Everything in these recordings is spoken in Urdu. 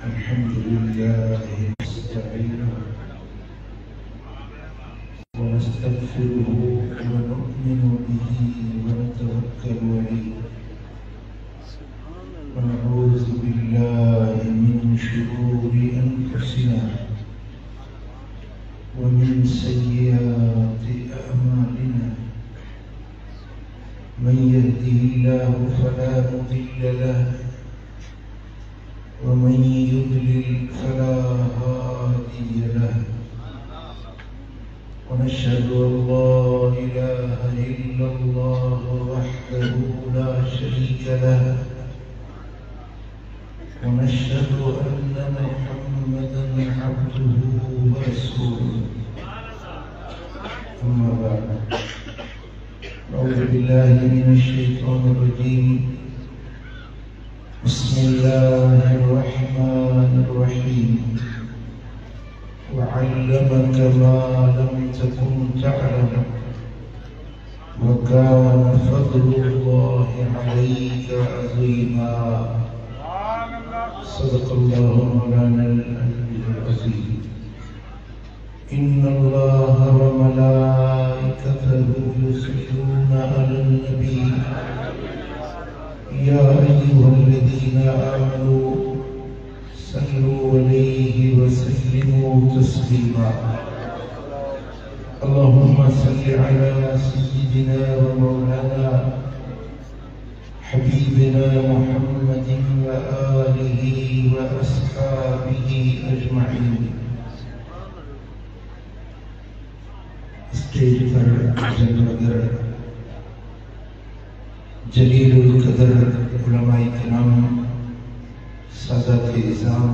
الحمد لله نستعينه ونستغفره ونؤمن به ونتوكل عليه ونعوذ بالله من شرور أنفسنا ومن سيئات أعمالنا من يهده الله فلا مضل له ومن يضلل فلا هادي له ونشهد أن لا إله إلا الله وحده لا شريك له ونشهد أن محمدا عبده ورسوله أما بعد أعوذ بالله من الشيطان الرجيم بسم الله الرحمن الرحيم وعلمك ما لم تكن تعلم وكان فضل الله عليك عظيما صدق الله مولانا العلي العظيم إن الله وملائكته يصلون على النبي يا أيها الذين آمنوا صلوا عليه وسلموا تسليما اللهم صل على سيدنا ومولانا حبيبنا محمد وآله وأصحابه أجمعين اسٹیج پر جلوگر جلیل القدر علماء کرام سادات اعظام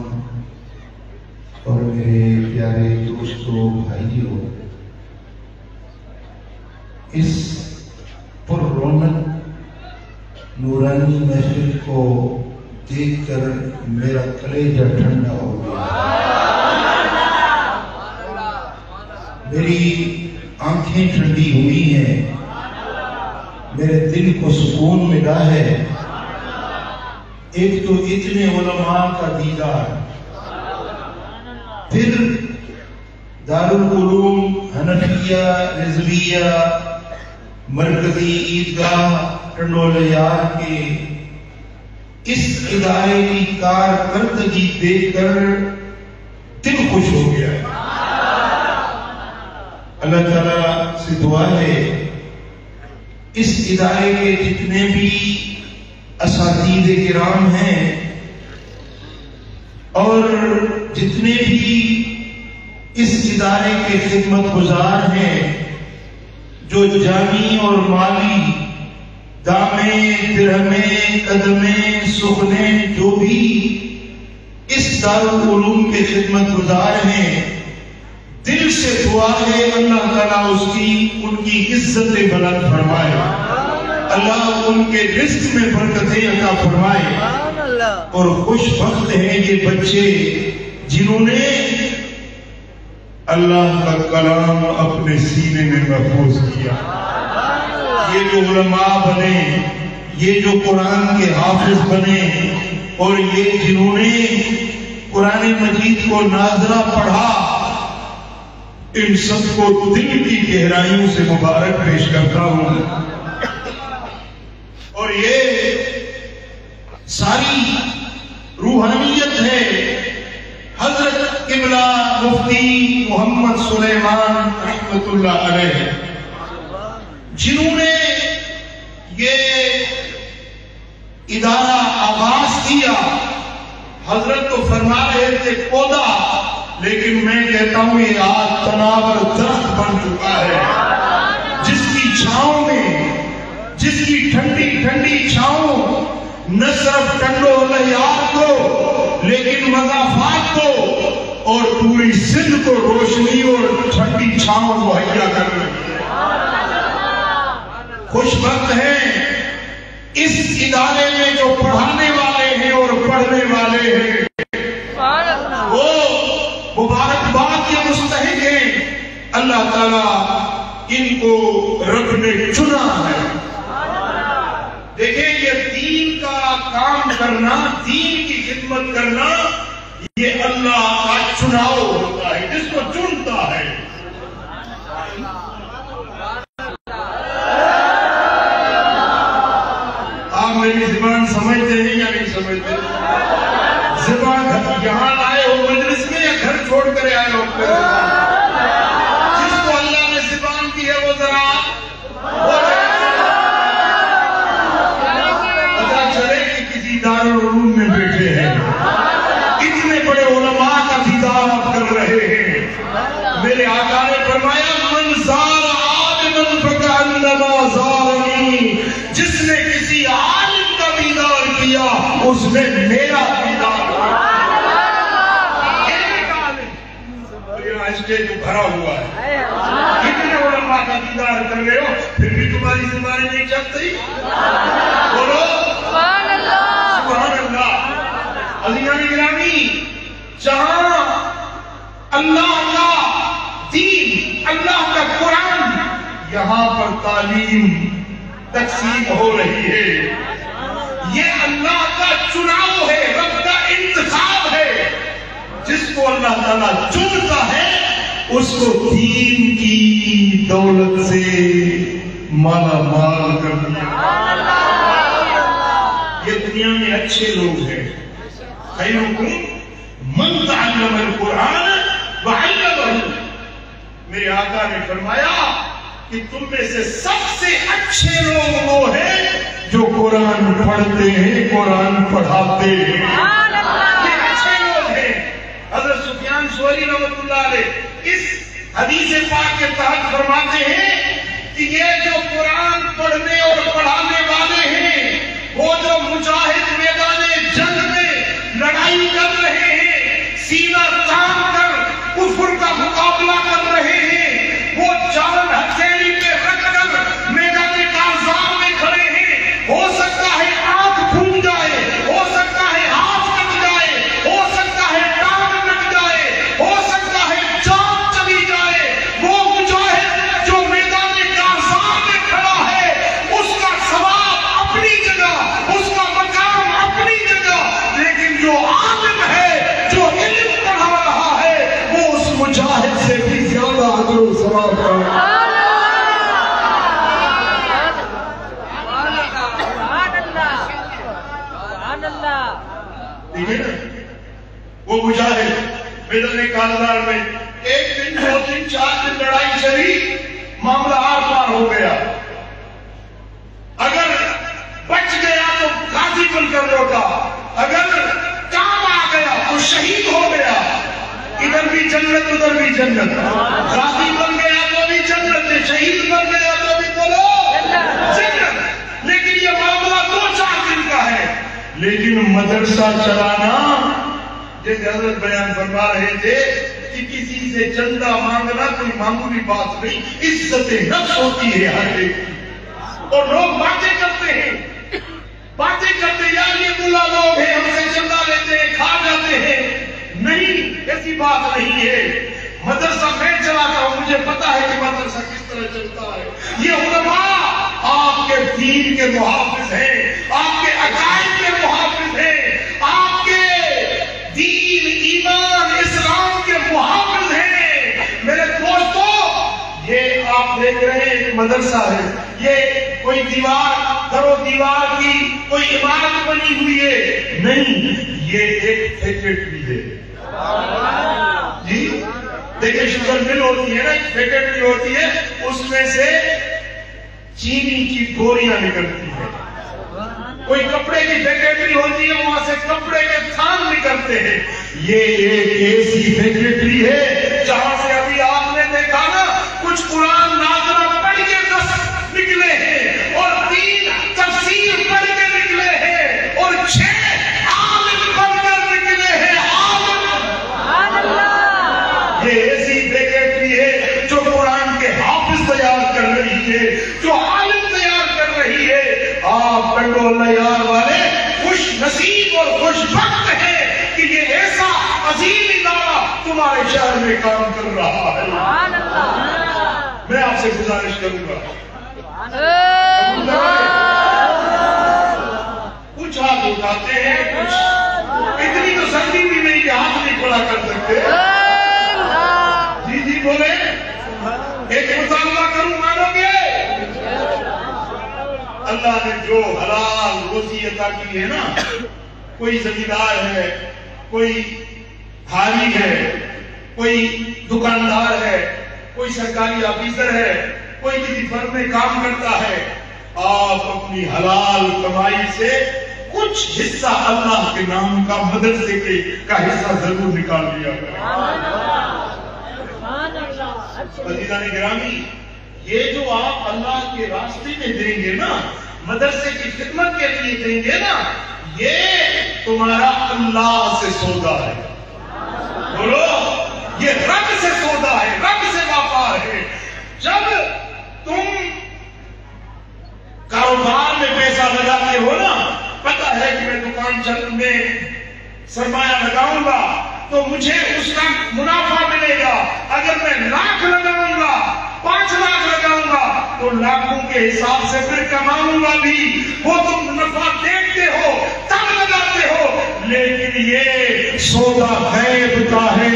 اور میرے پیارے دوستوں بھائیوں، اس پر رونق نورانی محفل کو دیکھ کر میرا کلیجہ ٹھنڈا ہو گیا، میری آنکھیں ٹھنڈی ہوئی ہیں، میرے دل کو سکون ملا ہے۔ ایک تو اتنے علماء کا دیدار، پھر دارالعلوم حنفیہ رضویہ مرکزی عیدگاہ ٹنڈولیار کے اس ادارے کی کارکردگی دیکھ کر دل خوش ہو گیا۔ اللہ تعالیٰ سے دعا ہے اس ادارے کے جتنے بھی اساتذہ کرام ہیں اور جتنے بھی اس ادارے کے خدمت گزار ہیں، جو جانی اور مالی دامیں درہمیں قدمیں سخنیں جو بھی اس دارالعلوم کے خدمت گزار ہیں، دل سے دعا ہے اللہ تعالیٰ ان کی عزت بلند فرمائے، اللہ ان کے رزق میں برکتیں عطا فرمائے۔ اور خوش بخت ہیں یہ بچے جنہوں نے اللہ کا کلام اپنے سینے میں محفوظ کیا، یہ جو علماء بنے، یہ جو قرآن کے حافظ بنے، اور یہ جنہوں نے قرآن مجید کو ناظرہ پڑھا، ان سب کو دل کی گہرائیوں سے مبارک پیش کرتا ہوں۔ اور یہ ساری روحانیت ہے حضرت قبلہ مفتی محمد سلیمان رحمت اللہ علیہ، جنہوں نے یہ ادارہ آغاز کیا۔ حضرت تو فرما رہے تھے پودا، لیکن میں کہتا ہوں یہ آج تناور درخت بن چکا ہے، جس کی چھاؤں میں، جس کی ٹھنڈی ٹھنڈی چھاؤں نہ صرف ٹنڈولیار کو لیکن مضافات کو اور پوری سندھ کو روشنی اور ٹھنڈی چھاؤں مہیا کر رہی ہے۔ خوش بخت ہیں اس ادارے میں جو پڑھانے والے ہیں اور پڑھنے والے ہیں، وہ مبارکباد کے مستحق ہیں۔ اللہ تعالیٰ ان کو رب نے چنا ہے۔ دیکھیں یہ دین کا کام کرنا، دین کی خدمت کرنا، یہ اللہ کا چناؤ ہوتا ہے، جس کو چنتا ہے۔ آپ میری زبان سمجھتے ہیں یا نہیں سمجھتے؟ زبان یہاں آئے ہو مجلس میں یا گھر چھوڑ کر آئے ہو؟ جس کو اللہ نے زبان دی ہے وہ ذرا پتا چلے کہ کسی دارالعلوم میں بیٹھے ہیں، اتنے بڑے علماء کا دیدار آپ کر رہے ہیں۔ میرے آقا نے فرمایا من زار عالما فکأنما زارنی، جس نے کسی عالم کا دیدار کیا اس نے میرا دیدار کیا۔ اسٹیج بھرا ہوا ہے، کتنے علماء کا دیدار کر رہے ہو، پھر بھی تمہاری زبانیں نہیں چلتی؟ بولو سبحان اللہ، سبحان اللہ۔ عزیزان گرامی، جہاں اللہ کا دین، اللہ کا قرآن، یہاں پر تعلیم تقسیم ہو رہی ہے، یہ اللہ کا چناؤ ہے، رب کا انتخاب ہے۔ جس کو اللہ تعالیٰ چنتا ہے اس کو دین کی دولت سے مالا مال کر دیا۔ یہ دنیا میں اچھے لوگ ہیں، خیرکم من تعلم القرآن وعلمہ۔ میرے آقا نے فرمایا کہ تم میں سے سب سے اچھے لوگ وہ ہیں جو قرآن پڑھتے ہیں، قرآن پڑھاتے ہیں۔ یہ اچھے لوگ ہیں۔ حضرت سفیان ثوری رحمۃ اللہ علیہ اس حدیث پاک کے تحت فرماتے ہیں کہ یہ جو قرآن پڑھنے اور پڑھانے والے ہیں، وہ جو مجاہد میدان جنگ میں لڑائی کر رہے ہیں، سینہ تان کر کفر کا مقابلہ کر رہے ہیں، وہ جان ہتھیلی پہ رکھ کر میدان کارزار میں کھڑے ہیں، ہو سکتا ہے آنکھ پھون جائے، ہو سکتا ہے ہاتھ کٹ جائے، ہو سکتا ہے ٹانگ کٹ جائے، ہو سکتا ہے جان چلی جائے، وہ مجاہد جو میدان کارزار میں کھڑا ہے اس کا ثواب اپنی جگہ، اس کا مقام اپنی جگہ، لیکن جو عالم ہے، جو علم پڑھا رہا ہے، وہ اس مجاہد سے بھی زیادہ اجر و ثواب پاتا ہے۔ وہ مجاہد میدان کارزار میں ایک دن، دو دن، 4 دن لڑائی چلی، معاملہ آر پار ہو گیا، اگر بچ گیا تو غازی بن کر لوٹا، اگر کام آ گیا تو شہید ہو گیا، ادھر بھی جنت ادھر بھی جنت، غازی بن گیا تو بھی جنت، شہید بن گیا تو بھی بولو جنت۔ لیکن یہ معاملہ 2-4 دن کا ہے، لیکن مدرسہ چلانا، جیسے حضرت بیان فرما رہے تھے کہ کسی سے چندہ مانگنا کوئی معمولی بات نہیں، عزت نفس ہوتی ہے ہر ایک کی۔ اور لوگ باتیں کرتے ہیں، یار یہ ملا لوگ ہیں، ہم سے چندہ لیتے ہیں، کھا جاتے ہیں۔ نہیں، ایسی بات نہیں ہے۔ مدرسہ میں چلاتا ہوں، مجھے پتا ہے کہ مدرسہ کس طرح چلتا ہے۔ یہ علماء آپ کے دین کے محافظ ہیں، آپ کے عقائد کے محافظ ہیں، آپ کے دین، ایمان، اسلام کے محافظ ہیں۔ میرے دوستو، یہ آپ دیکھ رہے ہیں ایک مدرسہ ہے، یہ کوئی در و دیوار کی کوئی عمارت بنی ہوئی ہے، نہیں، یہ ایک فیکٹری ہے۔ جی دیکھیں، شوگر مل ہوتی ہے نا، ایک فیکٹری ہوتی ہے، اس میں سے چینی کی گوریاں نکلتی ہیں۔ کوئی کپڑے کی فیکٹری ہوتی ہے، وہاں سے کپڑے کے تھان نکلتے ہیں۔ یہ ایک ایسی فیکٹری ہے جہاں سے ابھی آپ نے دیکھا نا، کچھ قرآن ناظرہ پڑھ کے نکلے ہیں، اور 3 تفسیر پڑھ کے نکلے ہیں، اور 6 عالم بن کر نکلے ہیں۔ یہ ایسی فیکٹری ہے جو قرآن کے حافظ تیار کر رہی ہے، جو عالم تیار کر رہی ہے۔ آپ پنڈو اللہ یار والے خوش نصیب اور خوش بخت ہیں کہ یہ ایسا عظیم ادارہ تمہارے شہر میں کام کر رہا ہے۔ میں آپ سے گزارش کروں گا، کچھ ہاتھ اٹھاتے ہیں، کچھ اتنی تو سختی بھی نہیں کہ ہاتھ اللہ نے جو حلال روزی عطا کی ہے نا، کوئی زمیندار ہے، کوئی حاجی ہے، کوئی دکاندار ہے، کوئی سرکاری آفیسر ہے، کوئی کسی فرم میں کام کرتا ہے، آپ اپنی حلال کمائی سے کچھ حصہ اللہ کے نام کا مدرسے کا حصہ ضرور نکال لیا کریں۔ عزیزان گرامی، یہ جو آپ اللہ کے راستے میں دیں گے نا، مدرسے کی خدمت کے لیے دیں گے نا، یہ تمہارا اللہ سے سودا ہے۔ بولو، یہ رب سے سودا ہے، رب سے واپار ہے۔ جب تم کاروبار میں پیسہ لگاتے ہو نا، پتہ ہے کہ میں دکان چلنے میں سرمایہ لگاؤں گا تو مجھے اس کا منافع ملے گا۔ اگر میں لاکھ لگاؤں گا، 5 لاکھ لگاؤں گا تو لاکھوں کے حساب سے پھر کماؤں گا بھی۔ وہ تم نفع دیکھتے ہو تب لگاتے ہو، لیکن یہ سودا غیب کا ہے،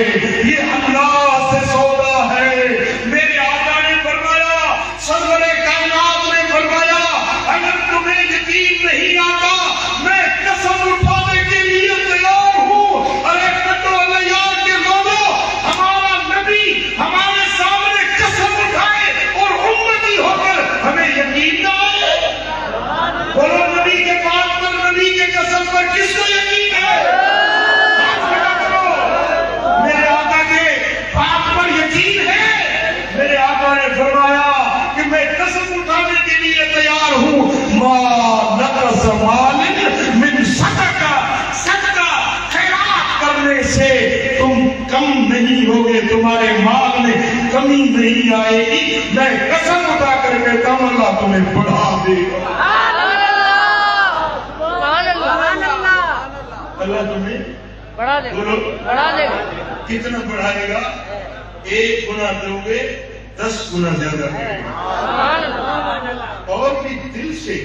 یہ اللہ سے سودا ہے۔ میرے آقا نے فرمایا، سرور کائنات نے فرمایا، اگر تمہیں یقین نہیں آتا میں قسم اٹھانے کے لیے تیار ہوں۔ ارے کٹو یار کے لوگوں، ہمارا نبی ہمارے سامنے قسم اٹھائے اور امتی ہو کر ہمیں یقین نہ آئے۔ بولو، نبی کے بات پر، نبی کے قسم پر کس کو یقین ہے؟ ہاتھ کھڑا کرو۔ میرے آقا کے بات پر یقین ہے؟ میرے آقا نے فرمایا کہ میں قسم اٹھانے کے لیے تیار ہوں۔ ما نقص مال من صدقہ، صدقہ خیرات کرنے سے تم کم نہیں ہوگے، تمہارے مال میں کمی نہیں آئے گی۔ میں قسم اٹھا کر کہتا ہوں اللہ تمہیں بڑھا دے گا۔ اللہ تمہیں بڑھا دے گا۔ کتنا بڑھائے گا؟ 1 گنا دو گے 10 گنا زیادہ کرے گا۔ اور بھی دل سے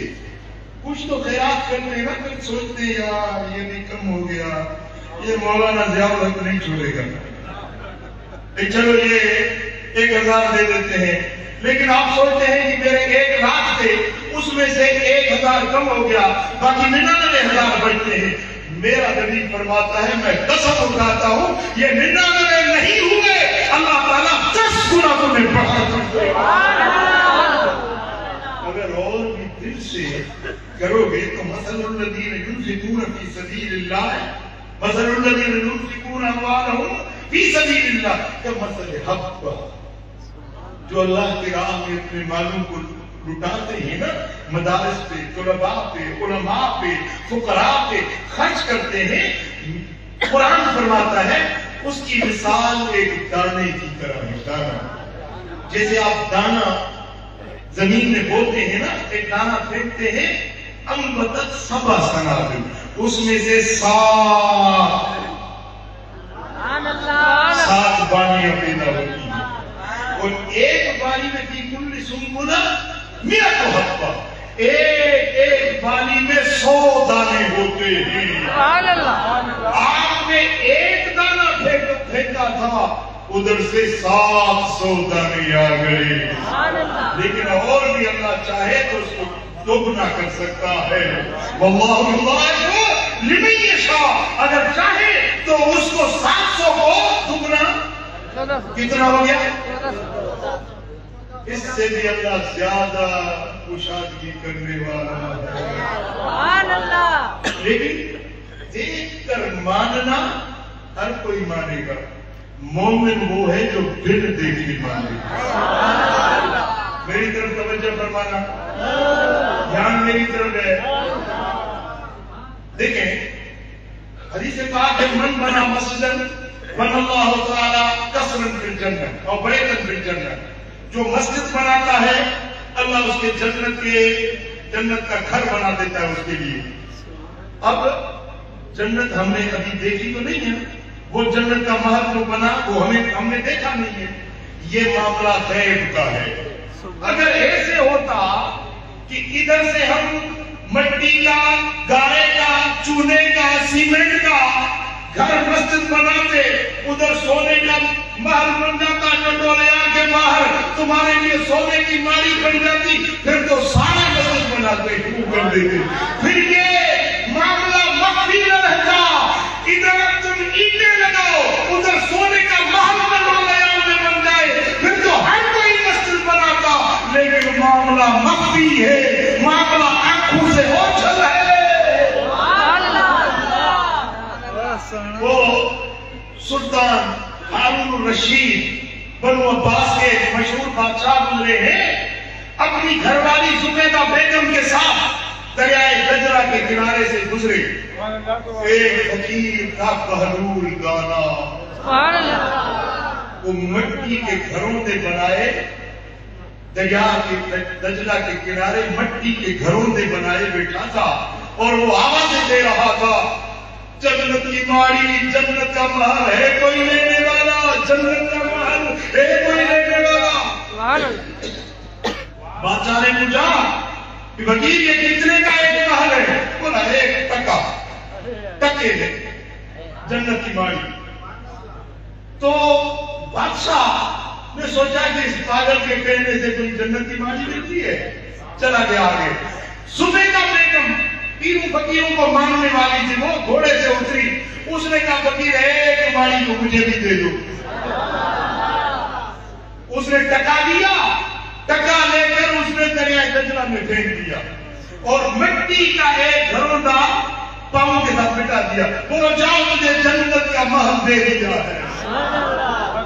کچھ تو خیرات کرتے ہیں نا، پھر سوچتے ہیں یار یہ بھی کم ہو گیا، یہ مولانا ضیاء الحق نہیں چھوڑے گا، چلو یہ 1000 دے دیتے ہیں۔ لیکن آپ سوچتے ہیں کہ میرے 1 لاکھ تھے، اس میں سے 1000 کم ہو گیا، باقی 99,000 بچتے ہیں۔ میرا نبی فرماتا ہے، میں قسم اٹھاتا ہوں یہ 99 نہیں ہوئے، اللہ تعالیٰ 10 گنا تمہیں بڑھا دے گا۔ اگر اور بھی دل سے کرو گے تو مثل الذین ينفقون فی سبیل اللہ، مثل الذین ينفقون اموالهم فی سبیل اللہ کمثل حبۃ، جو اللہ کی راہ میں اپنے مالوں کو لٹاتے ہیں نا، مدارس پہ، طلباء پہ، علماء پہ، فقراء پہ خرچ کرتے ہیں، قرآن فرماتا ہے اس کی مثال ایک دانے کی طرح ہے۔ دانا، جیسے آپ دانا زمین میں بوتے ہیں نا، ایک دانا پھینکتے ہیں، انبتت 7 سنابل، اس میں سے 7 بالیاں پیدا ہوتی ہیں، اور ایک بالی میں فی کل سنبلہ 100 حبہ، ایک بالی میں 100 دانے ہوتے ہیں۔ آپ نے 1 دانہ پھینکا تھا، ادھر سے 700 دانے آ گئے۔ لیکن اور بھی اللہ چاہے تو اس کو دگنا کر سکتا ہے۔ واللہ یضاعف لمن یشاء، اگر چاہے تو اس کو 700 کو دگنا کتنا ہو گیا؟ اس سے بھی اللہ زیادہ کشادگی کرنے والا ہے۔ لیکن دیکھ کر ماننا ہر کوئی مانے گا، مومن وہ ہے جو دل دیکھ کے مانے گا۔ میری طرف توجہ فرمانا، دھیان میری طرف ہے۔ دیکھیں حدیث پاک ہے، من بنا مسجدن بنا اللہ تعالی قصرا فی الجنہ اور بیتا فی الجنہ، جو مسجد بناتا ہے اللہ اس کے جنت کا گھر بنا دیتا ہے اس کے لیے۔ اب جنت ہم نے ابھی دیکھی تو نہیں ہے، وہ جنت کا محل جو بنا وہ ہم نے دیکھا نہیں ہے، یہ معاملہ غیب کا ہے۔ اگر ایسے ہوتا کہ ادھر سے ہم مٹی کا، گارے کا، چونے کا، سیمنٹ کا گھر مسجد بناتے، ادھر سونے کا محل بن جاتا ٹنڈولیا کے باہر، تمہارے لیے سونے کی ماڑی بن جاتی، پھر تو سارے مسجد بناتے کر دیتے. پھر یہ معاملہ مخفی نہ رہتا، ادھر تم اینٹیں لگاؤ، ادھر سونے کا محل ٹنڈولیا میں بن جائے، پھر تو ہر کوئی مسجد بناتا. لیکن معاملہ مخفی ہے، معاملہ آنکھوں سے اوجھل ہے. وہ سلطان ہارون الرشید بنو عباس کے مشہور بادشاہ گزرے ہیں، اپنی گھر والی زبیدہ بیگم کے ساتھ دریائے دجلہ کے کنارے سے گزرے. ایک فقیر کا بہلول گانا، وہ مٹی کے گھروں سے بنائے، دریا کے دجلہ کے کنارے مٹی کے گھروں سے بنائے بیٹھا تھا، اور وہ آوازیں دے رہا تھا، جنت کی ماڑی، جنت کا محل ہے کوئی لینے والا، جنت کا محل ہے کوئی لینے والا. بادشاہ نے پوچھا کہ وکیل یہ کتنے کا ایک محل ہے؟ بولا ایک ٹکا، ٹکے دے جنت کی ماڑی. تو بادشاہ نے سوچا کہ اس پاگل کے کہنے سے کوئی جنت کی ماڑی ملتی ہے، چلا گیا آگے. زبیدہ بیگم تینوں فقیروں کو ماننے والی تھی، وہ گھوڑے سے اتری، اس نے کہا فقیر ایک ماڑی کو مجھے بھی دے دو. اس نے ٹکا دیا، ٹکا لے کر اس نے دریائے دجلہ میں پھینک دیا اور مٹی کا ایک گھروندا پاؤں کے ساتھ مٹا دیا. بولو جاؤ مجھے جنت کا محل دے دیا ہے.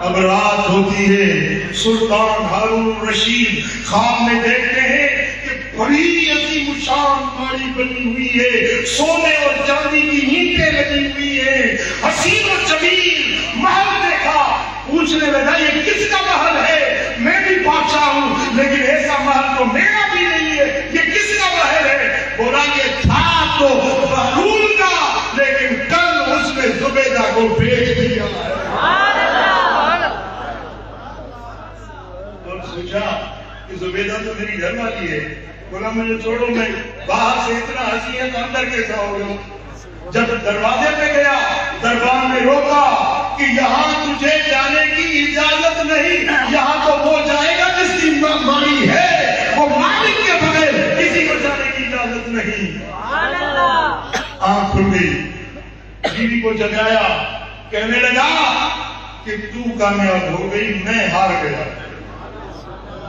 اب رات ہوتی ہے، سلطان ہارون الرشید خواب میں دیکھتے ہیں کہ بڑی عظیم شان ماڑی بنی ہوئی ہے، سونے اور چاندی کی اینٹیں لگی ہوئی ہیں، حسین و جمیل محل دیکھا. پوچھنے لگا یہ کس کا محل ہے؟ میں بھی بادشاہ ہوں لیکن ایسا محل تو میرا بھی نہیں ہے، یہ کس کا محل ہے؟ بولا یہ تھا تو بہلول کا، لیکن کل اس نے زبیدہ کو بیچ دیا ہے. اور سوچا کہ زبیدہ تو میری گھر والی ہے. بولا مجھے چھوڑو، میں باہر سے اتنا ہنسی ہے تو اندر کیسا ہو گیا. جب دروازے پہ گیا، دربار نے روکا کہ یہاں تجھے جانے کی اجازت نہیں، یہاں تو وہ جائے گا جس کی ماڑی ہے، وہ مالک کے بغیر کسی کو جانے کی اجازت نہیں. آنکھ کھل گئی، بیوی کو جگایا، کہنے لگا کہ تو کامیاب ہو گئی، میں ہار گیا.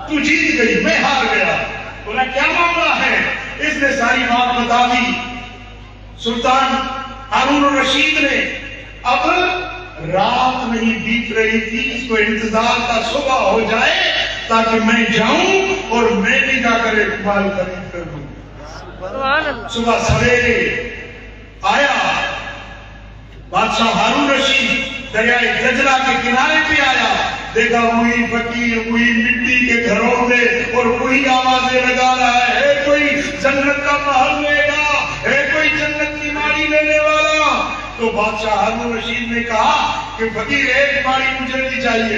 تو جیت گئی، میں ہار گیا. بولا کیا معاملہ ہے؟ اس نے ساری بات بتا دی. سلطان ہارون الرشید نے اب رات نہیں بیت رہی تھی، اس کو انتظار تھا صبح ہو جائے تاکہ میں جاؤں اور میں بھی جا کر ایک مال خرید کر دوں. صبح سویرے آیا، بادشاہ ہارون رشید دریائے دجلہ کے کنارے پہ آیا، دیکھا وہی فقیر وہی مٹی کے گھروں میں اور وہی آوازیں لگا رہا ہے کوئی جنت کا محل لے گا، ہے کوئی جنت کی ماڑی لینے والا. تو بادشاہ ہارون رشید نے کہا کہ فقیر ایک ماڑی مجھے بھی چاہیے،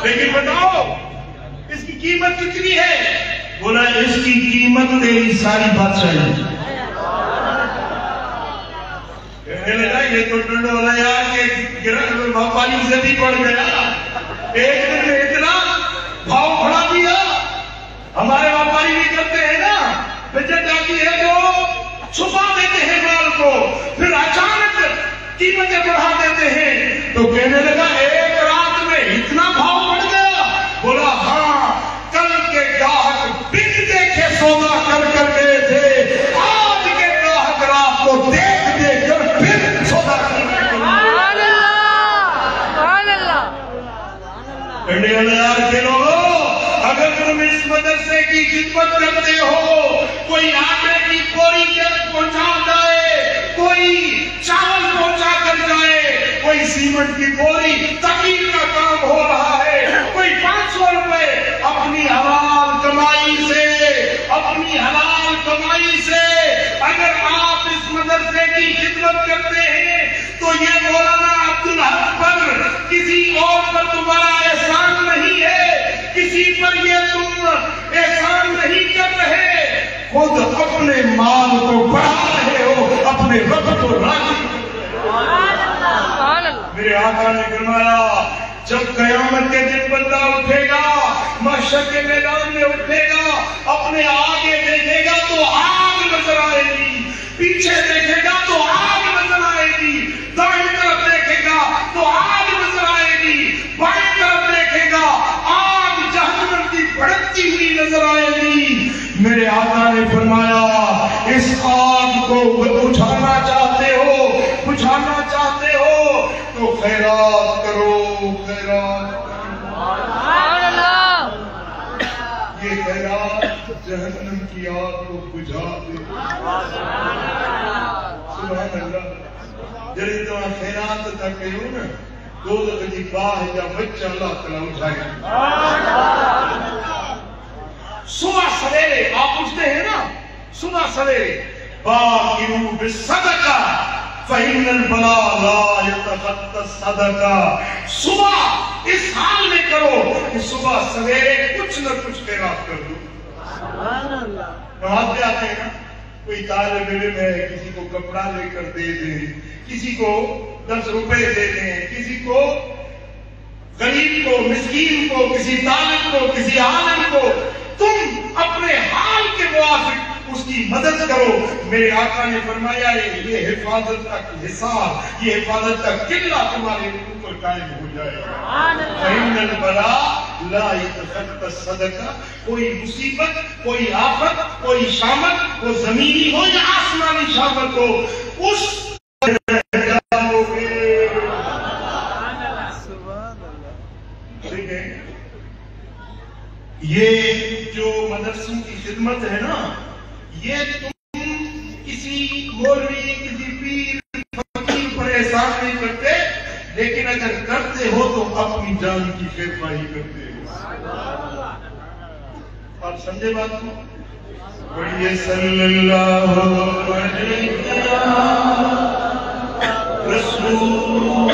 لیکن بتاؤ اس کی قیمت کتنی ہے؟ بولا اس کی قیمت تیری ساری بادشاہی. کہنے لگا یہ تو ٹنڈولیا کے پانی سے بھی پڑ گیا، ایک دن میں اتنا بھاؤ بڑھا دیا. ہمارے واپاری بھی کرتے ہیں نا، بچت آتی ہے تو چھپا دیتے ہیں مال کو، پھر اچانک قیمتیں بڑھا دیتے ہیں. تو کہنے لگا ایک رات میں اتنا بھاؤ بڑھ گیا؟ بولا ہاں، کل کے گاہک بن دیکھے سودا کر کر گئے تھے، آج کے گاہک رات کو دیکھ دیکھ کر پھر سودا کر گئے. انڈیا کے لوگوں، اگر تم اس مدرسے کی خدمت کرتے ہو، کوئی آٹے کی پوری پہنچا جائے، کوئی چاول پہنچا کر جائے، کوئی سیمنٹ کی بوری تقیر کا کام ہو رہا ہے، کوئی 500 روپے اپنی حلال کمائی سے اگر آپ اس مدرسے کی خدمت کرتے ہیں تو یہ مولانا عبدالحق پر کسی اور پر تمہارا احسان نہیں ہے، کسی پر یہ تم احسان نہیں کر رہے، خود اپنے مال کو بڑھا رہے اپنے رب کو راضی میرے آقا نے فرمایا جب قیامت کے دن بندہ اٹھے گا محشر کے میدان میں اٹھے گا اپنے آگے دیکھے گا تو آگ نظر آئے گی پیچھے دیکھے گا تو آگ نظر آئے گی دائیں طرف دیکھے گا تو آگ نظر آئے گی بائیں طرف دیکھے گا آگ جہنم کی بھڑکتی ہوئی نظر آئے گی میرے آقا نے فرمایا اس آگ کو بجھانا چاہتے ہو تو خیرات کرو خیرات یہ خیرات جہنم کی آگ کو بجھا دے سبحان اللہ جڑی تو خیرات تک کہو نا دو دفعہ باہ یا بچہ اللہ تعالیٰ اٹھائے صبح سویرے آپ اٹھتے ہیں نا صبح سویرے باقیو بالصدقہ فإن البلاء لا يتخطى الصدقہ صبح اس حال میں کرو کہ صبح سویرے کچھ نہ کچھ خیرات کر دو نماز پہ آتے ہیں نا کوئی طالب علم ہے کسی کو کپڑا لے کر دے دیں کسی کو 10 روپے دے دیں کسی کو غریب کو مسکین کو کسی طالب کو کسی عالم کو تم اپنے حال کے موافق اس کی مدد کرو میرے آقا نے فرمایا یہ حفاظت کا حساب یہ حفاظت کا قلعہ تمہارے اوپر قائم ہو جائے گا فإن البلاء لا يتخطى الصدقہ کوئی مصیبت کوئی آفت کوئی شامت وہ زمینی ہو یا آسمانی شامت ہو اس یہ جو مدرسوں کی خدمت ہے نا یہ تم کسی مولوی کسی پیر فقیر پر احسان نہیں کرتے لیکن اگر کرتے ہو تو اپنی جان کی خیر خواہی کرتے ہو آپ سمجھے بات کو پڑھیے صلی اللہ علیہ رسول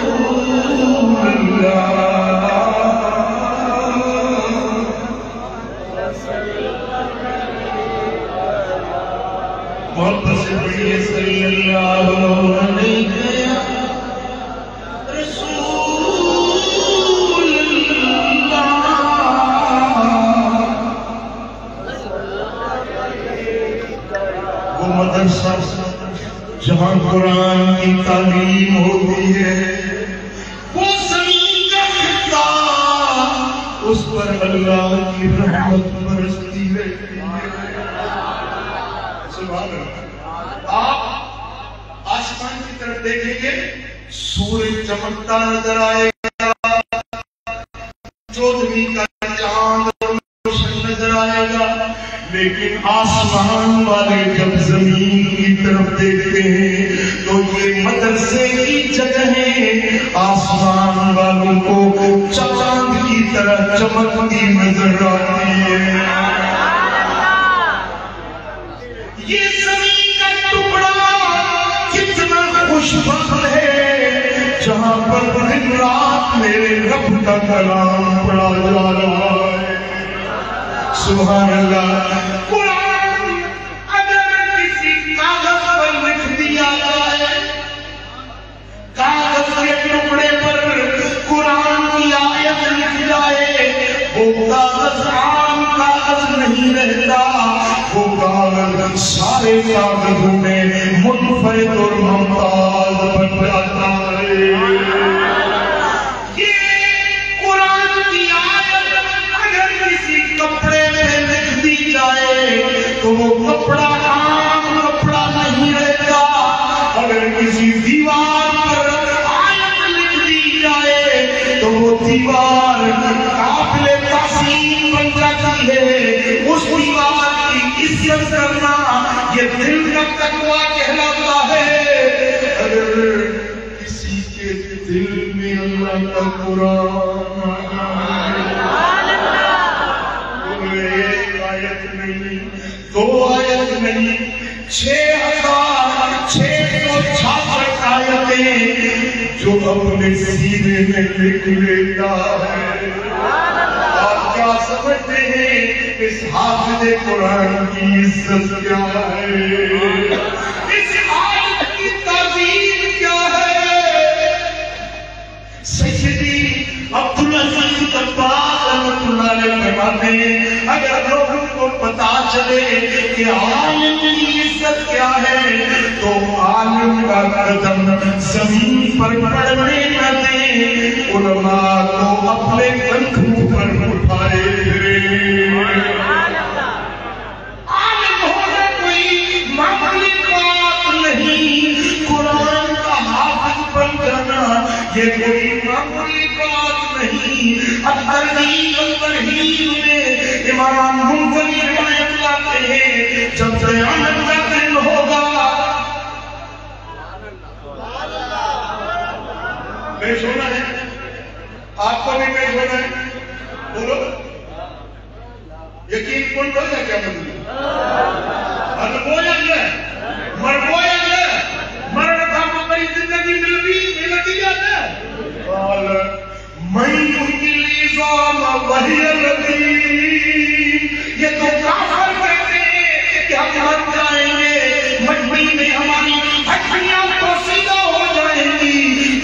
اللہ محبت سے پڑھیے صلی اللہ علیہ رسول اللہ وہ مدرسہ جہاں قرآن کی تعلیم ہوتی ہے وہ زمین کا خطہ اس پر اللہ کی رحمت برستی رہتی ہے آپ آسمان کی طرف دیکھیں گے سورج چمکتا نظر آئے گا چودھویں کا چاند روشن نظر آئے گا لیکن آسمان والے جب زمین کی طرف دیکھتے ہیں تو یہ مدرسے کی جگہیں آسمان والوں کو چاند کی طرح چمکتی نظر آتی ہے یہ زمین کا ٹکڑا کتنا خوشبخت ہے جہاں پر دن رات میرے رب کا کلام پڑھا جا رہا ہے سبحان اللہ قرآن اگر کسی کاغذ پر لکھ دیا جائے کاغذ کے ٹکڑے پر قرآن کی آیت لکھ جائے وہ کاغذ عام کاغذ نہیں رہتا وہ کاغذ سارے کاغذوں میں منفرد اور ممتاز بن جاتا ہے یہ قرآن کی آیت اگر کسی کپڑے میں لکھ دی جائے تو وہ کپڑا عام کپڑا نہیں رہتا اگر کسی دیوار پر آیت لکھ دی جائے تو وہ دیوار قابل تحسین بن جاتی ہے اس دیوار عزت کرنا یہ دل کا تقویٰ کہلاتا ہے اگر کسی کے دل میں اللہ کا قرآن ایک آیت نہیں 2 آیت نہیں 6,666 آیتیں جو اپنے سینے میں لکھ لیتا ہے آپ کیا سمجھتے ہیں اس حافظ قرآن کی عزت کیا ہے اس حافظ کی میں اگر لوگوں کو پتا چلے کہ عالم کی عزت کیا ہے تو عالم کا قدم زمین پر پڑنے نہ دیں، علماء کو اپنے کندھوں پر اٹھائے پھریں۔ عالم ہونا کوئی معمولی بات نہیں، قرآن کا حافظ بن جانا یہ کوئی معمولی بات نہیں۔ الترغیب والترہیب میں امام منذری روایت لاتے ہیں جب قیامت کا دن ہوگا، پیش ہونا ہے، آپ کو بھی پیش ہونا ہے، بولو یقین کون ہو جائے کیا مطلب مربویا گیا مرن تھا مری زندگی ملتی جاتا ہے قال من یحیی العظام وہی الرمیم، یہ تو کافر کہتے ہیں کہ ہم مر جائیں گے، مجمع میں ہماری ہڈیاں پوسیدہ ہو جائیں گی۔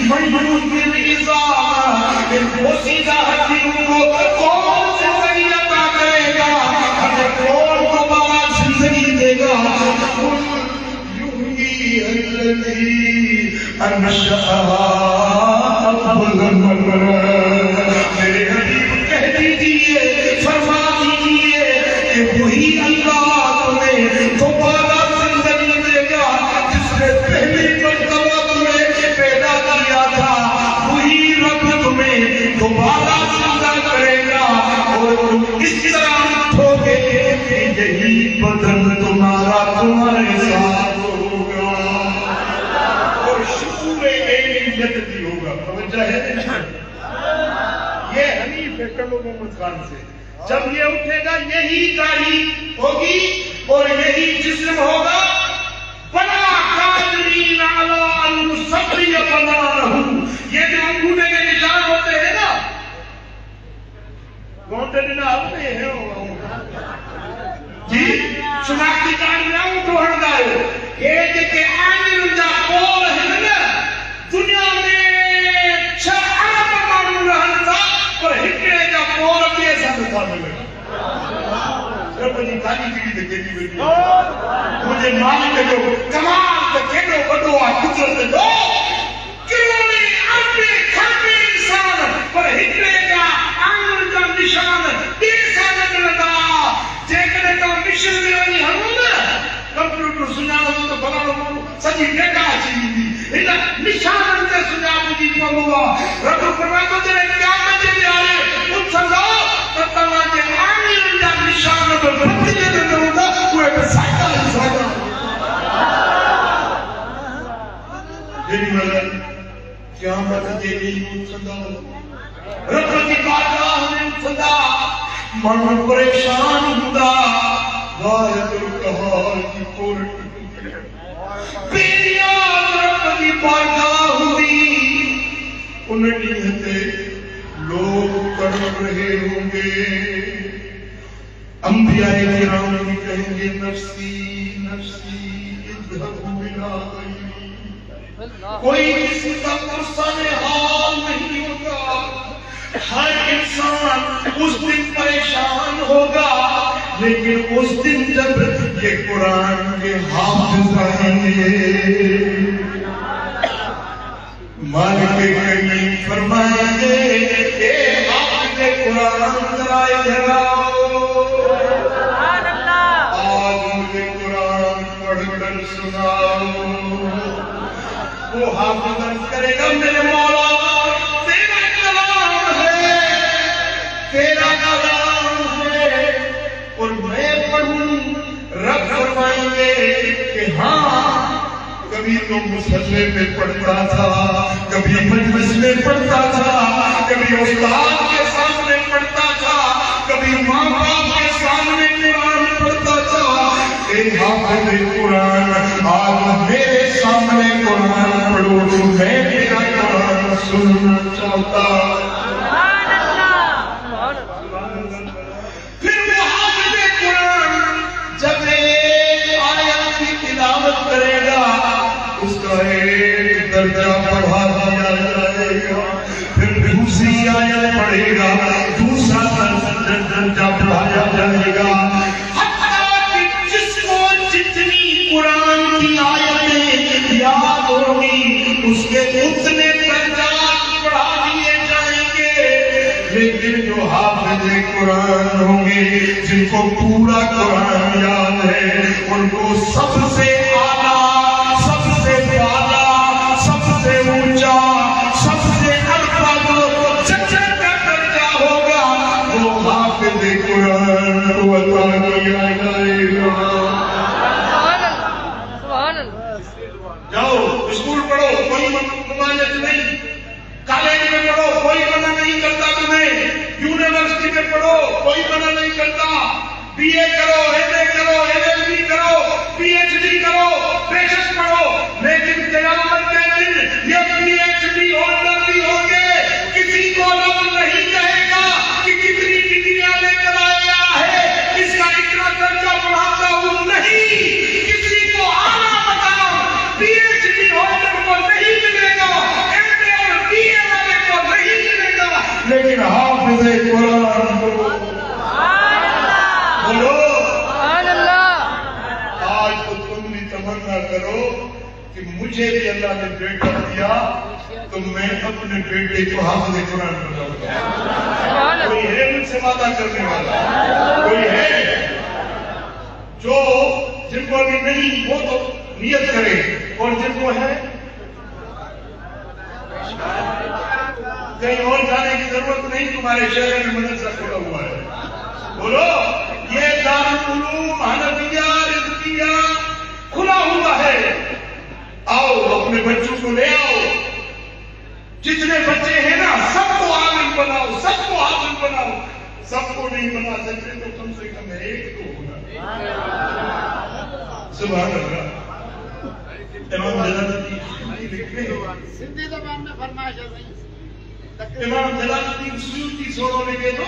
من یحیی العظام، ان پوسیدہ ہڈیوں کو کون زندگی عطا کرے گا؟ ہمیں کون دوبارہ زندگی دے گا؟ یحیی الذی انشأہا اول مرہ، میرے حبیب کہہ دیجئے، فرما دیجئے کہ وہی اللہ تمہیں دوبارہ زندگی دے گا جس نے پہلی مرتبہ تمہیں پیدا کیا تھا، وہی رب تمہیں دوبارہ زندہ کرے گا اور تم اس طرح اٹھو گے کہ یہی بدن تمہارا تمہارے ساتھ ہوگا اور شعور الہیت بھی ہوگا۔ توجہ ہے یہ حنیف ہے کلو محمد خان سے، جب یہ اٹھے گا یہی داڑھی ہوگی اور یہی جسم ہوگا، بلا قادرین علی ان نصلی بنانہ، یہ جو انگوٹھے کے نشان ہوتے ہیں نا، کون سے نشان ہوتے ہیں جی شناختی کارڈ میں اٹھو ہڑتا ہے یہ کہ آمین جا بول ہے نا دنیا میں 6 ارب مانو رہن تھا پر ہکڑے جا بول بھی ایسا نتا ملے رب جی کھالی جگی دے کیلی بیٹی مجھے مالک جو کمال دے کھیڑو بڑو آ قدرت دو کروڑی اربی کھربی انسان پر ہکڑے جا آمین جا نشان دیسا نگلتا جیکنے تو مشن میں وہی ہنون کمپیوٹر سنانا تو بنانا مانو سجی ڈیٹا چیزی دی انہا نشان انتے سنانا جی پڑھوا رب فرمائے تو جنہیں قیامت جی آئے ان سزا تتنا جے آمین انجا نشان تو بھتی جے دے ہوتا کوئے پہ سائیکا انسانا جنہی ملن قیامت جی ان سزا رب کی بارگاہ میں ان سزا من پریشان ہوتا غایت القہار کی کورٹ پیریان رب کی بارگاہ ہوتی انہیں ہتے لوگ کڑپ رہے ہوں گے، انبیاء کرام بھی کہیں گے نفسی نفسی اذهبوا بنا غیری، کوئی کسی کا پرسان حال نہیں ہوگا، ہر انسان اس دن پریشان ہوگا، لیکن اس دن جب یہ قرآن کے حافظ آئیں گے مالک کریم فرمائیں گے اے حافظ قرآن ذرائے جھگاؤ، آج مجھے قرآن پڑھ کر سناؤ۔ وہ حافظ کرے گا میرے مولا تیرا کلام ہے اور میں پڑھوں، رب فرمائیں گے کہ ہاں کبھی تو مصلی میں پڑھتا تھا، کبھی مجلس میں پڑھتا تھا، کبھی استاد کے سامنے پڑھتا تھا، کبھی ماں باپ کے سامنے قرآن پڑھتا تھا، اے حافظ قرآن آج میرے سامنے قرآن پڑھو، میں تیرا قرآن سننا چاہتا۔ جب ایک آیت کی تلاوت کرے گا اس کا ایک درجہ پڑھا دیا جائے گا، پھر دوسری آیت پڑھے گا، دوسرا درجہ پڑھایا جائے گا، حتیٰ کہ جس کو جتنی قرآن کی آیتیں یاد ہوگی اس کے اتنے درجات پڑھا دیے جائیں گے۔ لیکن جو حافظ قرآن ہوں گے، جن کو پورا قرآن یاد ہے، ان کو سب سے اعلیٰ، سب سے بالا، سب سے اونچا، سب سے ارفع جنت کا درجہ ہوگا، وہ حافظ قرآن کو عطا کیا جائے گا۔ جاؤ اسکول پڑھو، کوئی ممانعت نہیں، کالج میں پڑھو کوئی منع نہیں کرتا تمہیں، یونیورسٹی میں پڑھو کوئی منع نہیں کرتا، بی اے کرو، ایم اے کرو، ایل ایل بی کرو، پی ایچ ڈی کرو، بیشک پڑھو، لیکن قیامت کے دن یہ پی ایچ ڈی ہولڈر بھی ہوں گے، کسی کو رب نہیں کہے گا کہ کتنی ڈگریاں لے کر آیا ہے، اس کا اتنا درجہ پڑھاتا ہوں، نہیں، کسی کو اعلیٰ مقام پی ایچ ڈی ہولڈر کو نہیں ملے گا، ایم اے اور بی اے والے کو نہیں ملے گا، لیکن حافظ قرآن کو بولو۔ آج تو تم بھی تمنا کرو کہ مجھے بھی اللہ نے بیٹا دیا تو میں اپنے بیٹے کو حافظ قرآن بناؤں گا۔ کوئی ہے مجھ سے وعدہ کرنے والا؟ کوئی ہے جو جن کو ابھی نہیں وہ تو نیت کرے، اور جن کو ہے کہیں اور جانے کی ضرورت نہیں، تمہارے شہر میں مدرسہ کھلا ہوا ہے، بولو یہ دارالعلوم حنفیہ رزقیہ کھلا ہوا ہے، آؤ اپنے بچوں کو لے آؤ، جتنے بچے ہیں نا سب کو عالم بناؤ، سب کو عالم بناؤ، سب کو نہیں بنا سکتے تو کم سے کم ایک تو ہوگا۔ سبحان اللہ۔ امام جلالالدین لکھتے ہیں، سندھی زبان میں فرمائش ہے، امام جلالالدین سیوطی سوڑوں لکھے تو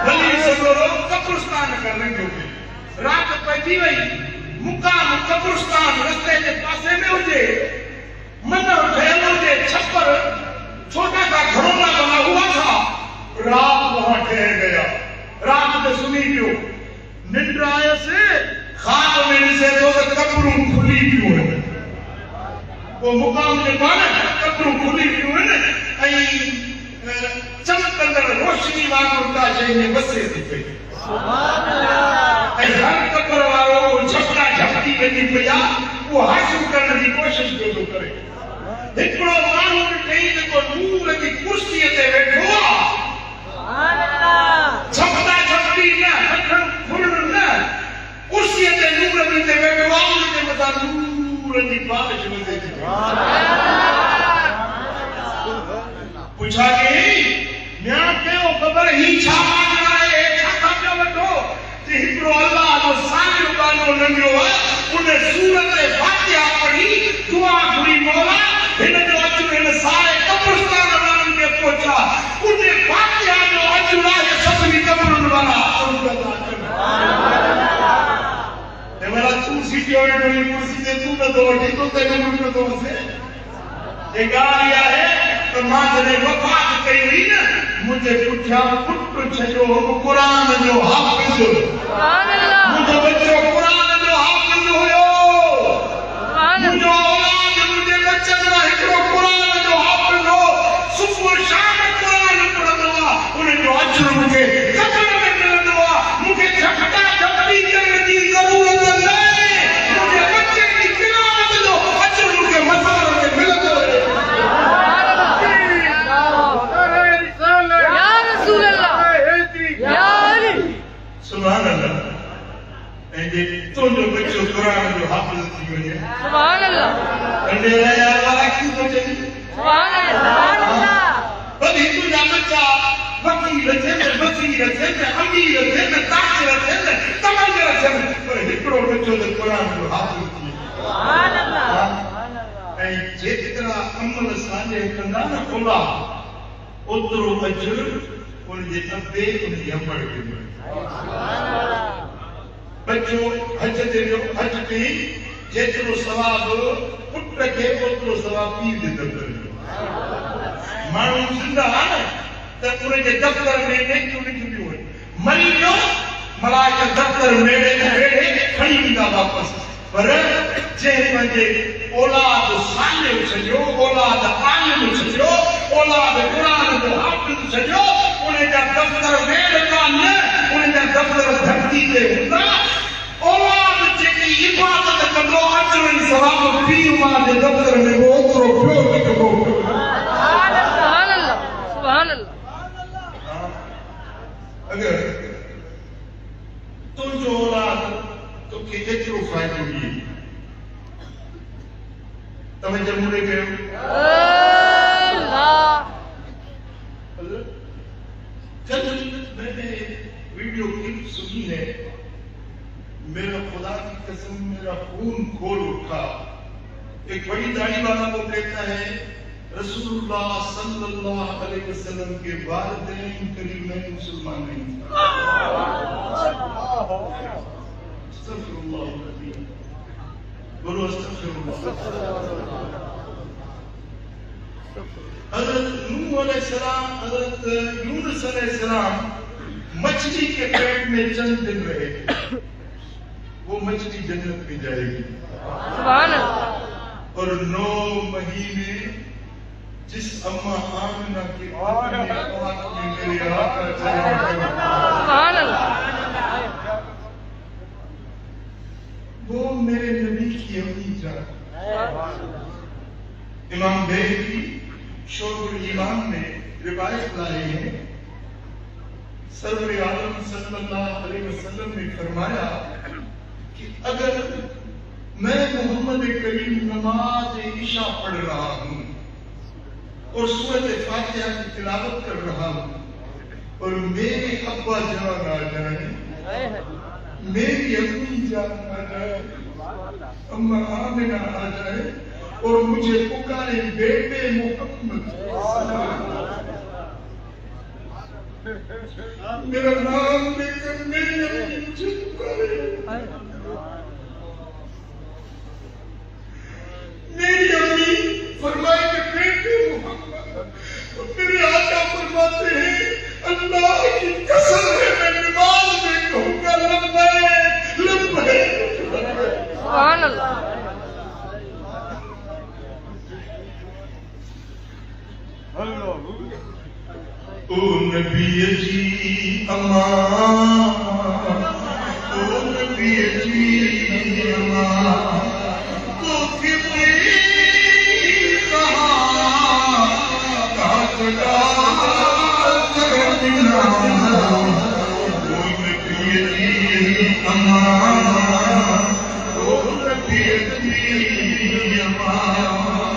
بلی سبرو قبرستان کرنے کے ہوئے رات پیٹی وئی مقام قبرستان رستے کے پاسے میں ہوجے منر بھیل ہوجے چھپر چھوٹا سا گھرونا بنا ہوا تھا، رات وہاں ٹھہر گیا، رات میں سنی کیوں نندر آیا سے خواب میں سے تو قبروں کھلی کیوں ہے، وہ مقام کے بانے قبروں کھلی کیوں ہے، چمک اندر روشنی واگرتا چاہیے بسے تھی پئی، ہر قبر والوں کو جھپٹا جھپٹی بنی پیا، وہ حاصل کرنے کی کوشش جو کرے، ہکڑو مانو کہیں کو نور کی کرسی تے بیٹھو، جھپٹا جھپٹی نہ ہکڑ پھڑ نہ کرسی تے نور کی تے بیٹھو، ان کے متا نور کی بارش ملے تھی، پوچھا کہ میاں کیوں خبر ہی چھا مانگنا ہے، چھا کھا وٹھو کہ ہکڑو اللہ جو سامنے بانو لنگیو ہے، انہیں سورت فاتحہ پڑھی، دعا گھری مولا، ہن جو اچھو ہن سارے قبرستان والوں کے پہنچا، انہیں فاتحہ جو اچھو ہے سبھی قبرن والا میرا تو سیکیورٹی والی کرسی دے تو نہ دو وٹھی تو تے نہ دو سے یہ گایا ہے تو ماں نے وفات کئی ہوئی نا، مجھے پوچھا پٹ چھجو قرآن جو حافظ، مجھے بچوں قرآن جو حافظ ہوئے، مجھے اولاد مجھے بچن نہ ہکڑو قرآن جو حافظ ہو، صبح شام قرآن پڑھنا، انہیں جو اجر مجھے قبر میں ملنا، مجھے جھپٹا جھپٹی کرنے کی ضرورت نہیں، مجھے بچے کی تلاوت جو اجر مجھے مسئلہ میں ملنا ہے۔ سبحان اللہ۔ تو جو بچوں قرآن جو حافظ تھی ہوئی ہے، سبحان اللہ، انڈے رہے اللہ کیوں بچے، سبحان اللہ، بدھی تجھا بچہ وکیل رکھے، وزیر رکھے، امیر رکھے، تاجر رکھے، تمام رکھے، پر ہکڑو بچوں نے قرآن جو حافظ تھی، سبحان اللہ، اے جتنا عمل سانجے کندا نہ کولا اترو اجر ان جے ابے ان جے امڑ کے بچو حج دے حج کی جترو ثواب پٹ کے اوترو ثواب پیر دے دفتر میں مانو زندہ ہے تے پورے کے دفتر میں نہیں ہوئے مری جو ملائکہ دفتر میرے کھڑی ویندا واپس پر جے پنجے اولاد صالح چھجو اولاد عالم چھجو اولاد قرآن جو حافظ چھجو انہیں جا دفتر میرے کان انہیں جا دفتر دھرتی تے ہوندا اولاد جیکی عبادت کندو اجر ثواب پیر ماں دے دفتر میں وہ اوترو پیو لکھو سبحان اللہ سبحان اللہ اگر تم جو اولاد تو کہ ایترو فائدو ہوئی تمہیں جمہورے گئے اللہ جب میں نے ویڈیو کلپ سنی ہے میرا خدا کی قسم میرا خون کھول اٹھا ایک بڑی داڑھی والا وہ کہتا ہے رسول اللہ صلی اللہ علیہ وسلم کے والدین کریمین مسلمان نہیں استغفر اللہ العظیم بولو استغفر اللہ حضرت نوح علیہ السلام حضرت یونس علیہ السلام مچھلی کے پیٹ میں چند دن رہے وہ مچھلی جنت میں جائے گی سبحان اللہ اور 9 مہینے جس اماں آمنہ کی آنکھ میں میرے آقا چلے سبحان اللہ وہ میرے نبی کی اپنی جان امام بہقی شعب الایمان میں روایت لائے ہیں سرور عالم صلی اللہ علیہ وسلم نے فرمایا کہ اگر میں محمد کریم نماز عشاء پڑھ رہا ہوں اور سورۃ فاتحہ کی تلاوت کر رہا ہوں اور میرے ابا جان آ جائیں میری امی جان آ جائے اماں آمنہ آ جائے اور مجھے پکارے بیٹے محمد میرا نام لے کر میری امی مجھے پکارے میری امی فرمائے کہ بیٹے محمد تو میرے آقا فرماتے ہیں اللہ کی قسم ہے میں نماز میں کہوں گا لبیک لبیک سبحان اللہ او نبی جی امان او نبی جی امان تو کتنی کہاں چلا کرنا او نبی جی امان او نبی جی امان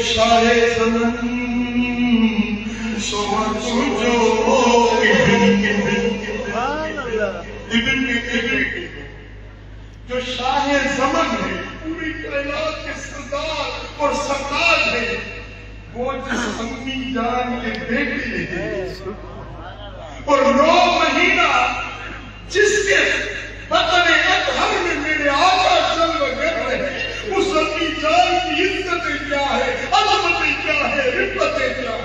شاہ زمن سوچو جو شاہ زمن ہے پوری کائنات کے سردار اور سرتاج ہے وہ جس امی جان کے بیٹے ہے اور 9 مہینہ جس کے بطن اطہر میں میرے آقا چل رہے ہیں اس امی جان کی عزتیں کیا ہے عظمتیں کیا ہے رفعتیں کیا ہے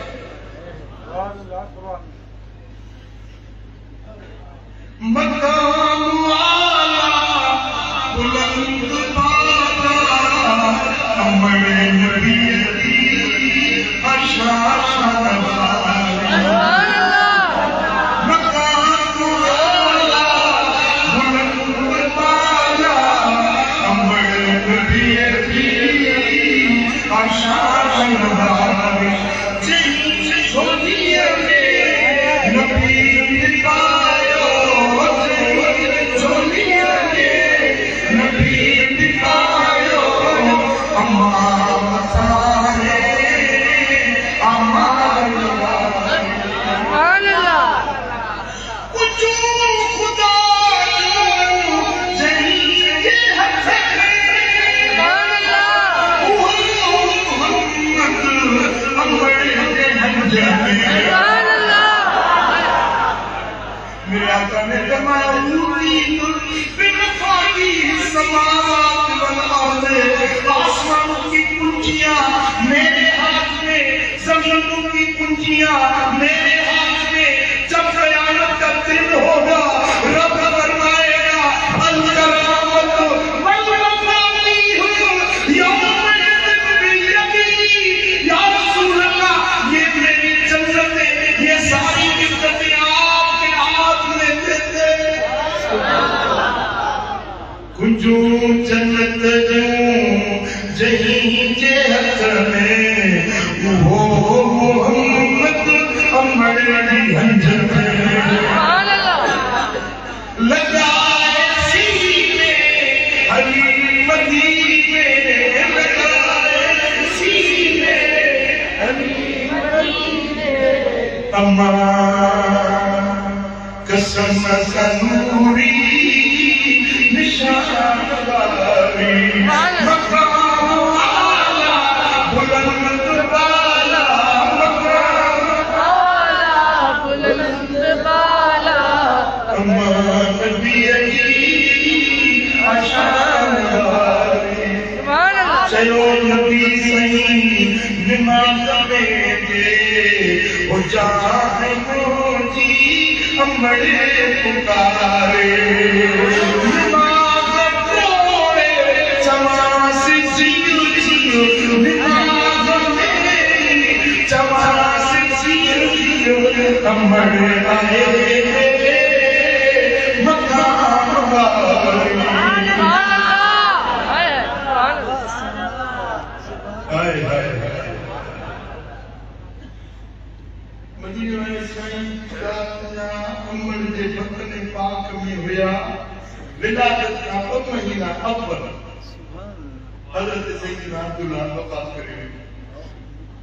مقام والا بلند بالا امر نبی اشارہ مقام دنیا میرے ہاتھ میں، جب قیامت کا دن ہوگا رب فرمائے گا الکرامت والمفاتیح یومئذ بیدی، یا رسول اللہ یہ میری جنتیں، یہ ساری عزتیں آپ کے ہاتھ میں دیتے۔ کنجو جنت جوں جہیں جہت میں، وہ محمد ہماری ہنجت میں سبحان اللہ لگائے سینے علی مدینے، لگائے سینے علی مدینے، اماں قسم سنوری نشان والی، مقام اعلیٰ بلند بالا، مقام اعلیٰ بلند بالا، اماں نبی آشان والی۔ سبحان اللہ چلو نبی صحیح نماز میں دے، وہ جہاں موجی ہمارے پکارے، نماز پڑھے جماع سے جیو جیو، نماز میں جماع سے جیو جیو، ہمارے آئے مقام والی۔ سبحان اللہ ہائے ہائے ہائے مدینہ اسماعیل خدا عمر کے بطن پاک میں ہویا ولادت کا مہینہ اول، حضرت سیدنا عبداللہ وفات کرے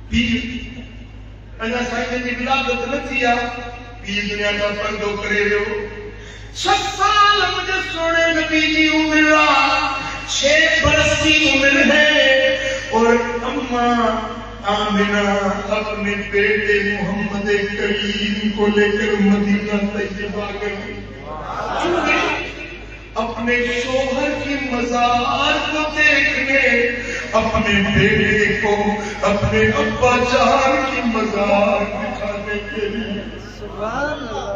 پیر انا سائیں جی ولادت نہ تھیا، پیر دنیا کا پردو کرے رہو 6 سال مجھے سونے نبی جی عمر 6 برس کی عمر ہے، اور اماں آمنہ اپنے بیٹے محمد کریم کو لے کر مدینہ طیبہ گئی، اپنے شوہر کی مزار کو دیکھنے، اپنے بیٹے کو اپنے ابا جان کی مزار دکھانے کے لیے۔ سبحان اللہ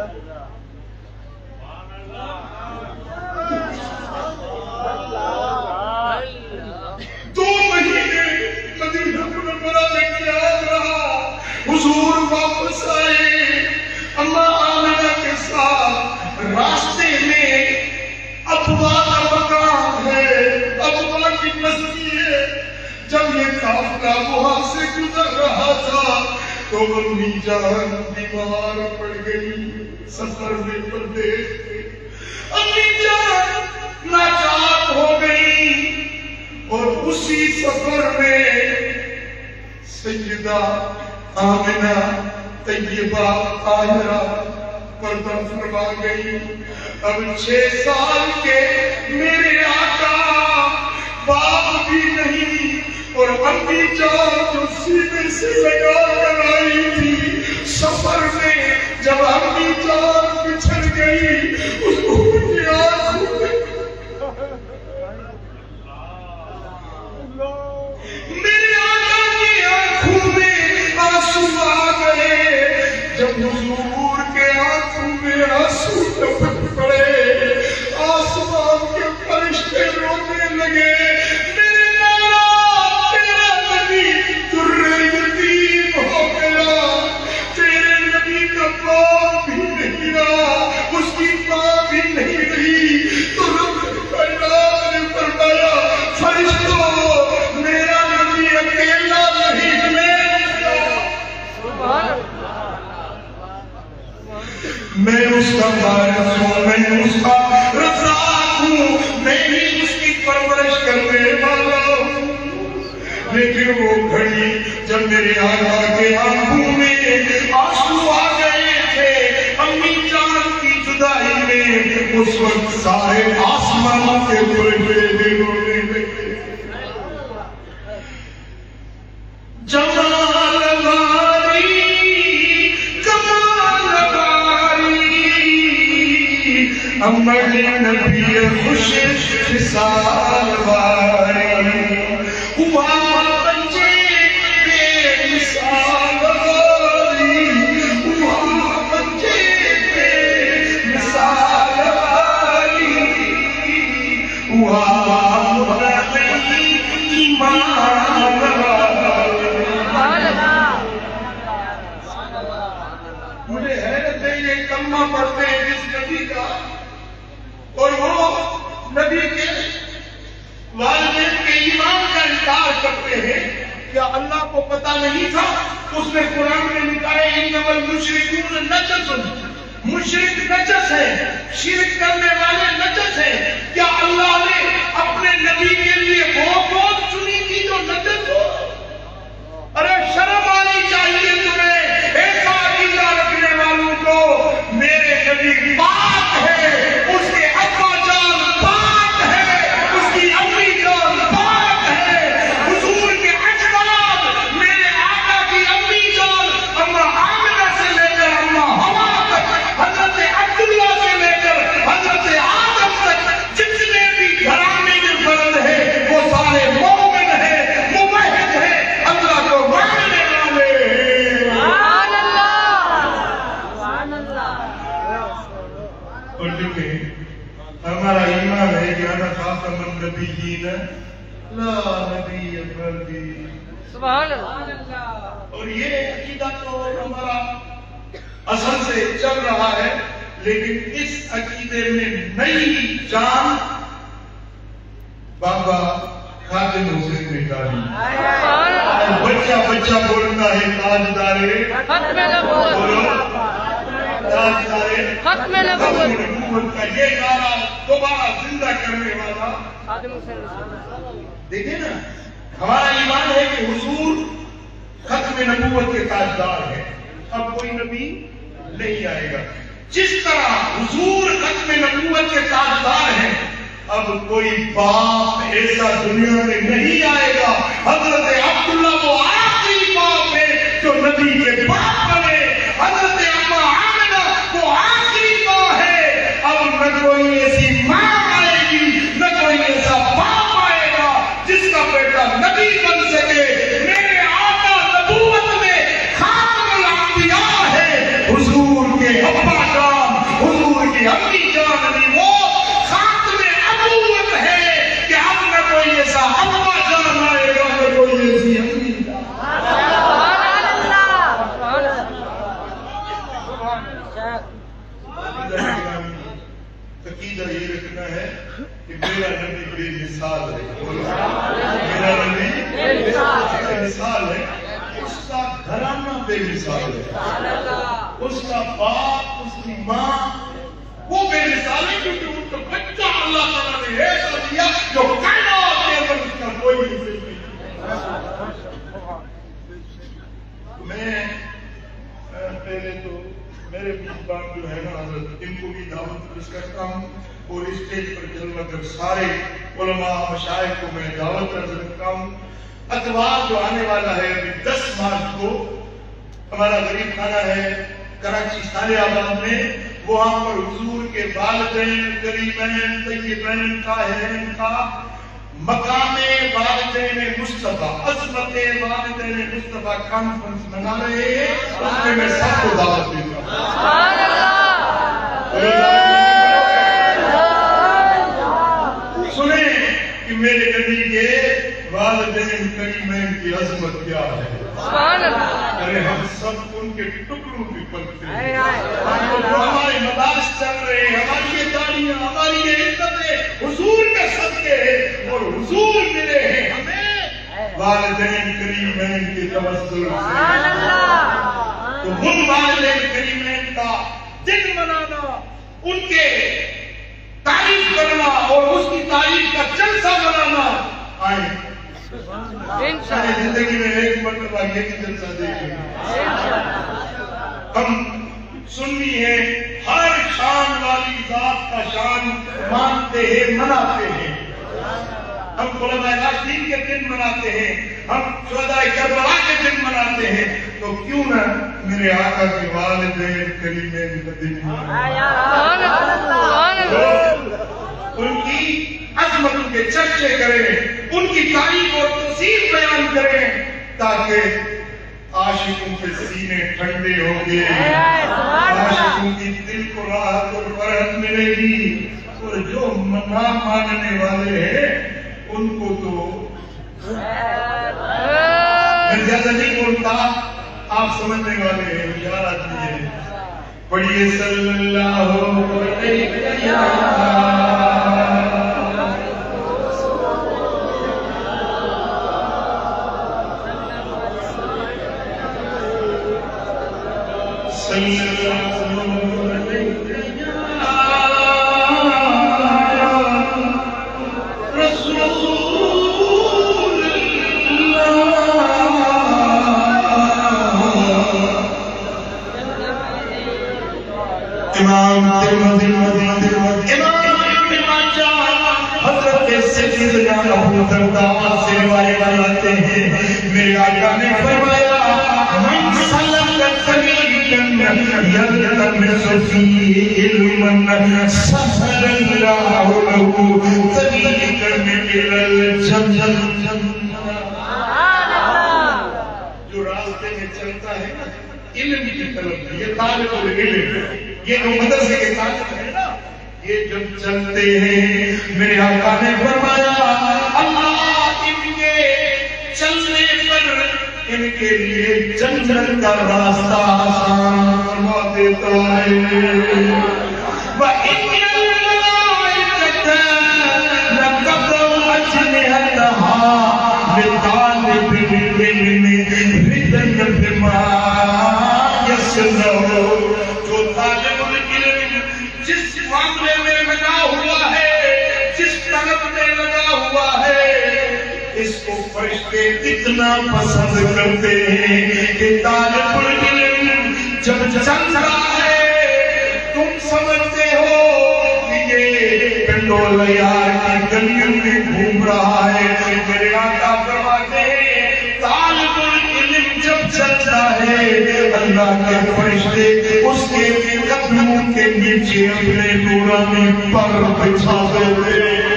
2 مہینے مدینہ منورہ میں قیام رہا، حضور واپس آئے اماں آمنہ کے ساتھ، راستے میں ابوا کا مقام ہے، ابوا کی بستی ہے، جب یہ قافلہ وہاں سے گزر رہا تھا تو امی جان بیمار پڑ گئی، سفر میں پردیس تھے، امی جان لاچار ہو گئی، اور اسی سفر میں سیدہ آمنہ طیبہ طاہرہ پردہ فرما گئی۔ اب 6 سال کے میرے آقا باپ بھی نہیں، اور امی جان جو سینے سے لگا کر آئی تھی، سفر میں جب امی جان بچھڑ گئی، اس کو کی آنکھوں میں میرے آقا کی آنکھوں میں آنسو آ گئے، جب حضور کے آنکھوں میں آنسو ٹپک پڑے، آسمان کے فرشتے رونے لگے، میرے مولا تیرا نبی در یتیم ہو گیا، تیرے نبی کا باپ بھی نہیں رہا، اس کی ماں بھی نہیں رہی، تو رب کائنات نے فرمایا فرشتوں میرا نبی اکیلا نہیں میں اس کا وارث ہوں، میں اس کا رزاق ہوں، میں ہی اس کی پرورش کرنے والا ہوں۔ لیکن وہ گھڑی جب میرے آقا کے آنکھوں میں آنسو آ گئے تھے امی جان کی جدائی میں، اس وقت سارے آسمان کے فرشتے رونے لگے۔ جمال واری کمال واری امر نبی خوش خصال واری، ہوا بچے بے مثال واری اور وہ نبی کے والدین کے ایمان کا انکار کرتے ہیں. کیا اللہ کو پتا نہیں تھا؟ اس نے قرآن میں لکھا ہے انما المشرکون نجس، مشرک نجس ہے، شرک کرنے والے نجس ہے. کیا اللہ نے اپنے نبی کے لیے وہ قوم چنی تھی جو نجس ہو؟ ارے شرم آنی چاہیے تمہیں ایسا عقیدہ رکھنے والوں کو. میرے نبی پاک ہے، اس کے ابا جان پاک ہے، اس کی امی جان پاک ہے. حضور کے اجداد میرے آقا کی امی جان اما آمنہ سے لے کر اما حوا تک، حضرت عبداللہ سے لے کر حضرت آدم تک جتنے بھی گھرانے کے فرد ہیں وہ سارے مومن ہیں، موحد ہیں، اللہ کو ماننے والے ہیں. سبحان اللہ، سبحان اللہ. اور دیکھیں ہمارا ایمان ہے کہ انا خاتم النبیین لا نبی بعدی. سبحان اللہ. اور یہ عقیدہ تو ہمارا اصل سے چل رہا ہے، لیکن اس عقیدے میں نئی جان بابا خادم حسین نے ڈالی. سبحان اللہ. بچہ بچہ بولتا ہے تاجدارے ختم نبوت، بولو تاجدارے ختم نبوت. نبوت کا یہ نعرہ دوبارہ زندہ کرنے والا. خادم حسین رسول. دیکھیں نا ہمارا ایمان ہے کہ حضور ختم نبوت کے تاجدار ہے. اب کوئی نبی نہیں آئے گا. جس طرح حضور ختم نبوت کے تاجدار ہیں، اب کوئی باپ ایسا دنیا میں نہیں آئے گا. حضرت عبداللہ وہ آخری باپ ہے جو نبی کے باپ بنے. حضرت اما آمنہ وہ آخری ماں ہے. اب نہ کوئی ایسی ماں آئے گی، نہ کوئی ایسا باپ آئے گا جس کا بیٹا نبی بن سکے. میرے آقا نبوت میں خاتم الانبیاء ہے. حضور کے ابا جان، حضور کی امی جان بھی وہ خاتم نبوت ہے کہ اب نہ کوئی ایسا ابا جان آئے گا، نہ کوئی ایسی امی جان. سبحان اللہ، سبحان اللہ. عقیدہ یہ رکھنا ہے کہ میرا نبی بے مثال ہے. میرا نبی بے مثال ہے. اس کا گھرانہ بے مثال ہے. اس کا باپ، اس کی ماں وہ بے مثال ہے کیونکہ ان کا بچہ اللہ تعالیٰ نے ایسا دیا جو کائنات کے اندر اس کا کوئی مثال نہیں. میں پہلے تو میرے میزبان جو ہے نا حضرت، ان کو بھی دعوت پیش کرتا ہوں اور اسٹیج پر جلوہ کر سارے علماء مشائخ کو میں دعوت عرض کرتا ہوں. اتوار جو آنے والا ہے ابھی 10 مارچ کو ہمارا غریب خانہ ہے کراچی سارے آباد میں، وہاں پر حضور کے والدین کریمین طیبین طاہرین کا مقام والدین مصطفیٰ، عظمت والدین مصطفیٰ کانفرنس منا رہے ہیں. اس میں سب کو دعوت دیتا ہوں. سبحان اللہ. سنیں کہ میرے نبی کے والدین کریمین کی عظمت کیا ہے. سبحان اللہ. ارے ہم سب ان کے ٹکڑوں بھی پلتے ہیں. ہمارے مدارس چل رہے ہیں، ہماری یہ تالیاں، ہماری یہ عزتیں حضور کے صدقے ہیں اور حضور ملے ہیں ہمیں والدین کریمین کے توسل سبحان سے. اللہ. تو ان والدین کریمین کا دن منانا، ان کے تعریف کرنا اور اس کی تعریف کا جلسہ منانا. آئیں ساری زندگی میں ایک مرتبہ یہ بھی جلسہ دیکھیں. ہم سنی ہیں، ہر شان والی ذات کا شان مانتے ہیں، مناتے ہیں. ہم خلفائے راشدین کے دن مناتے ہیں، ہم شہدائے کربلا کے دن مناتے ہیں. تو کیوں نہ میرے آقا کے والدین کریمین کا دن سبحان اللہ. ان کی عظمت، ان کے چرچے کریں، ان کی تعریف اور توصیف بیان کریں تاکہ عاشقوں کے سینے ٹھنڈے ہوں گے، عاشقوں کی دل کو راحت اور فرحت ملے گی. اور جو نہ ماننے والے ہیں ان کو تو میں زیادہ نہیں بولتا، آپ سمجھنے والے ہیں. یاد آتی ہے پڑھیے صلی اللہ علیہ وسلم. سیدنا ابو درداء سے روایت آتے ہیں میرے آقا نے فرمایا من سلک طریقا یلتمس فیہ علما سہل اللہ له طریقا الی الجنہ. جو راستے میں چلتا ہے نا علم کی طرف، یہ طالب العلم، یہ جو مدرسے کے طالب ہے نا، یہ جب چلتے ہیں میرے آقا نے فرمایا اللہ ان کے چلنے پر ان کے لیے جنت کا راستہ آسان فرما دیتا ہے. وَإِنَّ الْمَلَائِكَةَ لَتَضَعُ أَجْنِحَتَهَا لِطَالِبِ الْعِلْمِ رِضًا بِمَا يَصْنَعُ. جو طالب العلم جس معاملے میں لگا ہوا ہے، جس طلب میں لگا ہوا ہے، اس کو فرشتے اتنا پسند کرتے ہیں کہ طالب العلم جب چل رہا ہے تم سمجھتے ہو کہ یہ پنڈولیار کی گلیوں میں گھوم رہا ہے. میرے آقا فرماتے ہیں طالب العلم جب چلتا ہے اللہ کے فرشتے اس کے قدموں کے نیچے اپنے نورانی پر بچھا دیتے ہیں.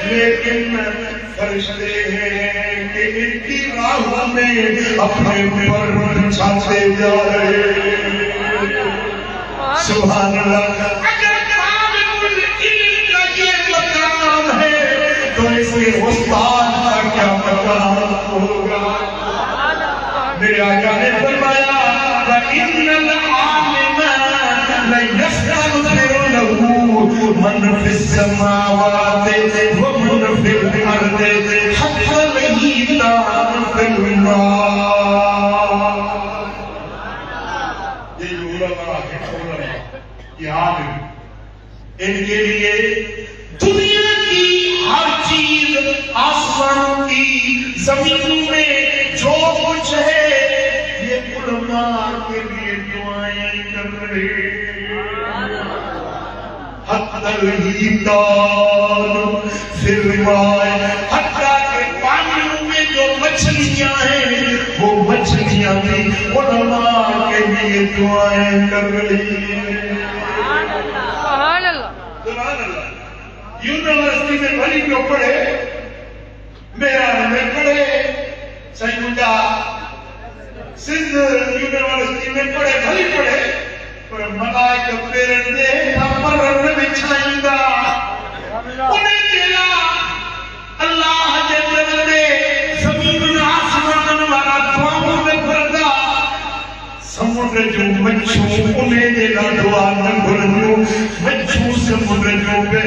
لیکن فرشتے ہیں کہ ان کی راہوں میں اپنے پر بچھاتے جا رہے ہیں. سبحان اللہ. اگر طالب العلم کا یہ مقام ہے تو اس کے استاد کا کیا مقام ہوگا. میرے آقا نے فرمایا وَإِنَّ الْعَالِمَ لَيَسْتَغْفِرُ لَهُ مَنْ فِي السَّمَاوَاتِ وَمَنْ فِي الْأَرْضِ حَتَّى الْحِيتَانُ فِي الْمَاءِ. یہ علماء ہیں، یہ عالم، ان کے لیے دنیا کی ہر چیز، آسمان کی، زمین میں جو کچھ ہے، یہ علماء کے لیے دعائیں کر رہے ہیں. حتی الحیتان فی الماء، حتیٰ کہ پانیوں میں جو مچھلیاں ہیں وہ مچھلیاں بھی علماء کے لیے دعائیں کر رہی ہیں. سبحان اللہ. سبحان اللہ. یونیورسٹی میں بھلی جو پڑھے میرا میں پڑھے سنجا سندھ یونیورسٹی میں پڑھے بھلی پڑھے پر ملائکہ پیرن دے پر رن بچھائیں گا انہیں دلا اللہ جل دے زمین آسمان والا دعاوں میں پڑھا سمندر جو مچھو انہیں دلا دعا نہ بھولو مچھو سمندر جو پہ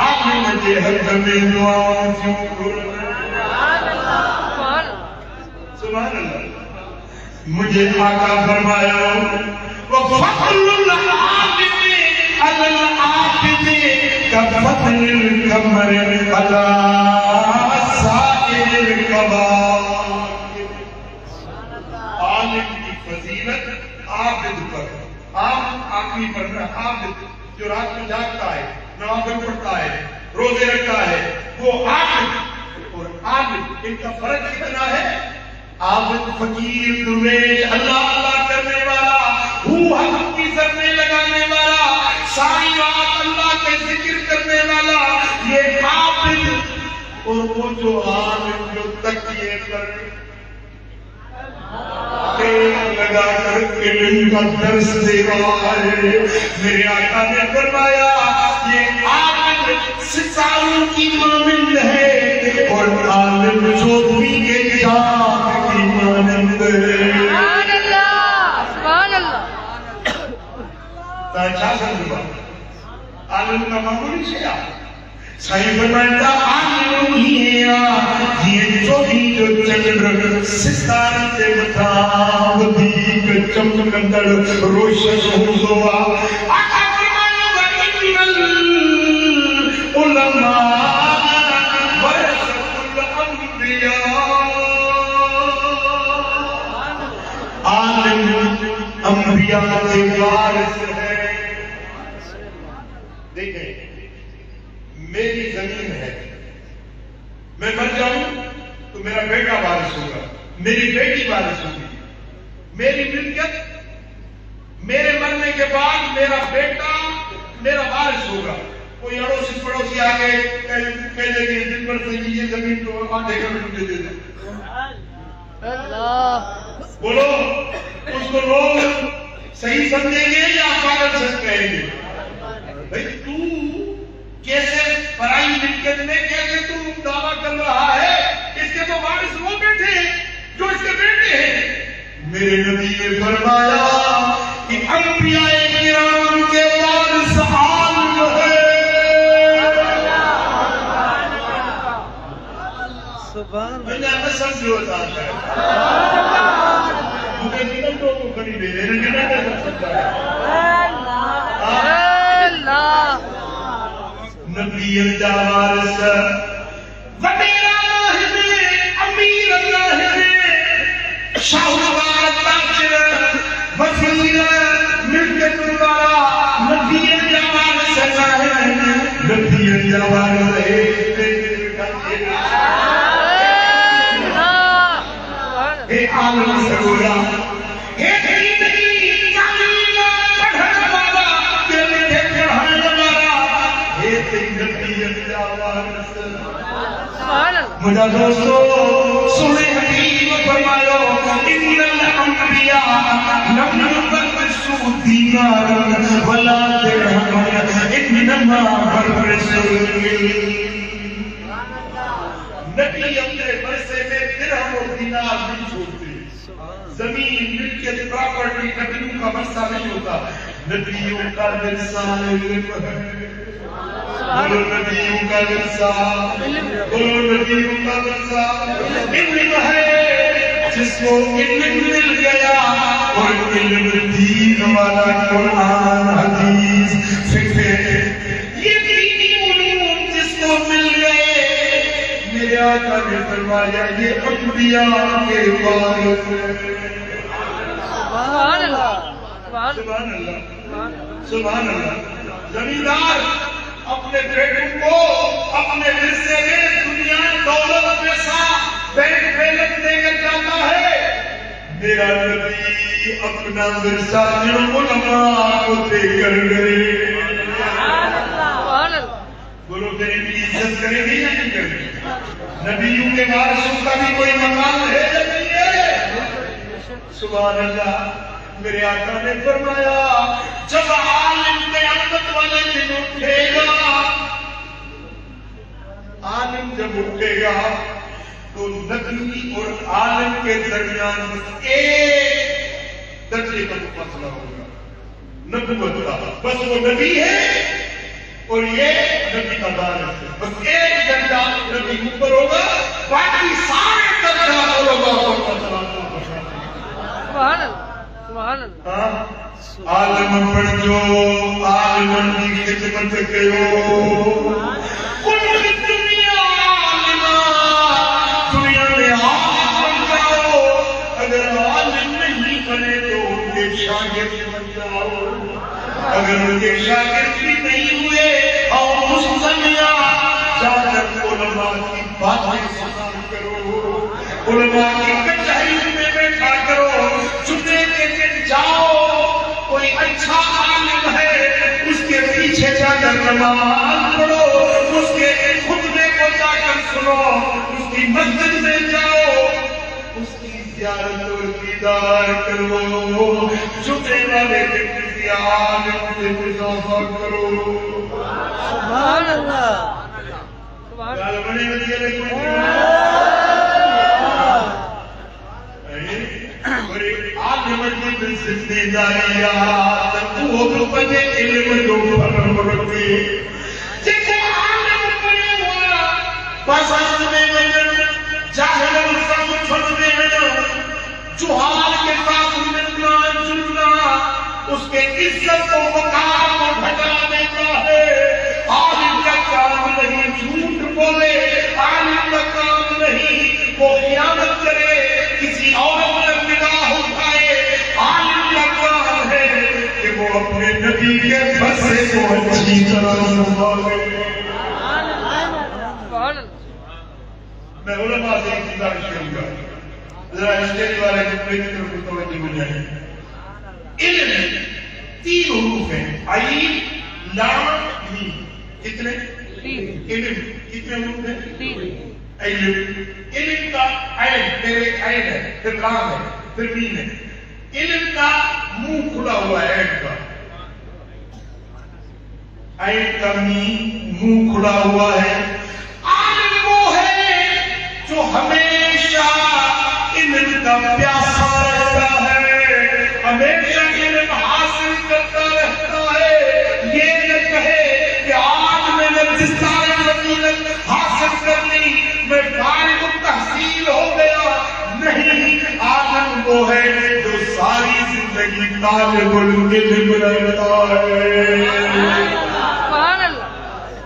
آگے مجھے حق میں دعا کیوں کرنا. سبحان اللہ. مجھے آقا فرمایا وَفَضْلُ الْعَابِدِ عَلَى الْعَابِدِ كَفَضْلِ الْقَمَرِ عَلَى سَائِرِ الْكَوَاكِبِ. عالم کی فضیلت عابد پر، آخری پر عابد جو رات میں جاگتا ہے، نوافل پڑھتا ہے، روزے رکھتا ہے، وہ عابد اور عابد ان کا فرق کتنا ہے؟ عابد فقیر درویش اللہ اللہ کرنے والا، حق کی ذرنے لگانے والا، ساری رات اللہ کے ذکر کرنے والا، یہ عابد. اور وہ جو عالم جو تکیے پر لگا کر علم کا درس دے رہا ہے. میرے آقا نے فرمایا یہ عابد ستاروں کی مانند ہے اور عالم چودھری کے چاند کی مانند ہے. سبحان اللہ. سبحان اللہ. اچھا سمجھا عالم کا معمولی شیا صحیح فرمایا عالم ہی ہے یہ چودھری جو چندر ستارے سے مطابق چمکندڑ روشن ہوا. آقا فرمایا وَإِنَّ الْعُلَمَاءَ وَرَثَةُ الْأَنْبِيَاءِ. انبیاء کے وارث ہے. دیکھیں میری زمین ہے، میں مر جاؤں تو میرا بیٹا وارث ہوگا، میری بیٹی وارث ہوگی. میری ملکیت میرے مرنے کے بعد میرا بیٹا میرا وارث ہوگا. کوئی اڑوسی پڑوسی آگے کہہ دے گی دن بھر سے یہ زمین تو آدھے کا مجھے دے دے. بولو اس کو لوگ صحیح سمجھیں گے یا پاگل سمجھ کہیں گے؟ بھائی تو کیسے پرائی ملکیت میں کیسے تو دعویٰ کر رہا ہے؟ اس کے تو وارث وہ بیٹھے جو اس کے بیٹے ہیں. میرے نبی نے فرمایا کہ انبیاء کرام کے وارث عالم ہے. میں نے قسم جو بتاتا ہے مجھے منٹوں کو قریب ہے نبی اللہ وارث وزیر اللہ ہے، امیر اللہ ہے، شاہکار تاجر وزیر ملکت الورا. نبی اللہ وارث ہے، نبی اللہ وارث ہے. عالم سگولا ہے دین کی تعلیم پڑھنے والا دل کے پڑھنے والا ہے نبی اللہ وارث. مجھا دوستو سنے حکیم فرمایا ان الانبیاء لم يبرسوا دینارا ولا درہما انما برسوا نبی اپنے ورثے میں درہم اور دینار نہیں چھوڑتے. زمین ملکیت پراپرٹی کٹنوں کا ورثہ نہیں ہوتا. نبیوں کا ورثہ علم ہے. بولو نبیوں کا ورثہ، بولو نبیوں کا ورثہ علم ہے. جس کو علم مل گیا اور علم دین والا قرآن حدیث فقہ یہ دینی علوم جس کو مل گئے، میرے آقا نے فرمایا یہ انبیاء کے وارث ہیں. سبحان اللہ سبحان اللہ سبحان اللہ. زمیندار اپنے بیٹوں کو اپنے ورثے میں دنیا دولت پیسہ بینک بیلنس دے کر جاتا ہے. میرا نبی اپنا ورثہ علماء کو دے کر گئے. بولو میری بھی عزت کرے گی یا نہیں کرے گی؟ نبیوں کے وارثوں کا بھی کوئی مقام ہے یا نہیں ہے؟ سبحان اللہ. میرے آقا نے فرمایا جب عالم قیامت والے دن اٹھے گا، عالم جب اٹھے گا تو نبی اور عالم کے درمیان ایک درجے کا فاصلہ ہوگا. نبوت کا بس وہ نبی ہے اور یہ نبی کا وارث ہے. بس ایک درجہ نبی اوپر ہوگا، باقی سارے درجہ عالم پڑھ جو عالم کی خدمت کرو. دنیا میں عالم بن جاؤ، اگر عالم نہیں بنے تو ان کے شاگرد بن جاؤ. اگر ان کے شاگرد بھی نہیں ہوئے اور مستمع جا کر علماء کی باتیں سنا کرو، علماء کی کچہری میں بیٹھا کرو. جمعے کے دن جاؤ، کوئی اچھا عالم ہے اس کے پیچھے جا کر نماز پڑھو، اس کے خطبے کو جا کر سنو، اس کی مسجد میں جاؤ، اس کی زیارت اور دیدار کرو. جمعے والے دن کسی عالم سے مضافہ کرو. سبحان اللہ. عالم کی ذمہ داریاں وہ تو بنے علم جو فرم رکھے. جس عالم بنے ہوا بس میں جاہل سب میں جہال کے ساتھ ملنا جلنا اس کے عزت و وقار کو گھٹا دیتا ہے. عالم کا کام نہیں جھوٹ بولے، عالم کا کام نہیں وہ خیانت کرے، کسی اور پر نگاہ اٹھائے. عالم کا کام نبی کے بسے کو اچھی طرح سنبھالے. میں علماء سے ایک گزارش کروں گا، ذرا اسٹیج والے کی طرف توجہ ہو جائے. علم 3 حروف ہیں، عین لام میم. کتنے؟ علم کتنے حروف ہیں؟ علم. علم کا عین میرے عین ہے، پھر لام ہے، پھر میم ہے. علم کا منہ کھلا ہوا ہے، عین کا منہ کھلا ہوا ہے. عالم وہ ہے جو ہمیشہ علم کا پیاسا رہتا ہے، ہمیشہ علم حاصل کرتا رہتا ہے. یہ نہ کہے کہ آج میں نے دستار فضیلت حاصل کر لی، میں فارغ التحصیل ہو گیا. نہیں، عالم وہ ہے جو ساری زندگی طالب العلم رہتا ہے.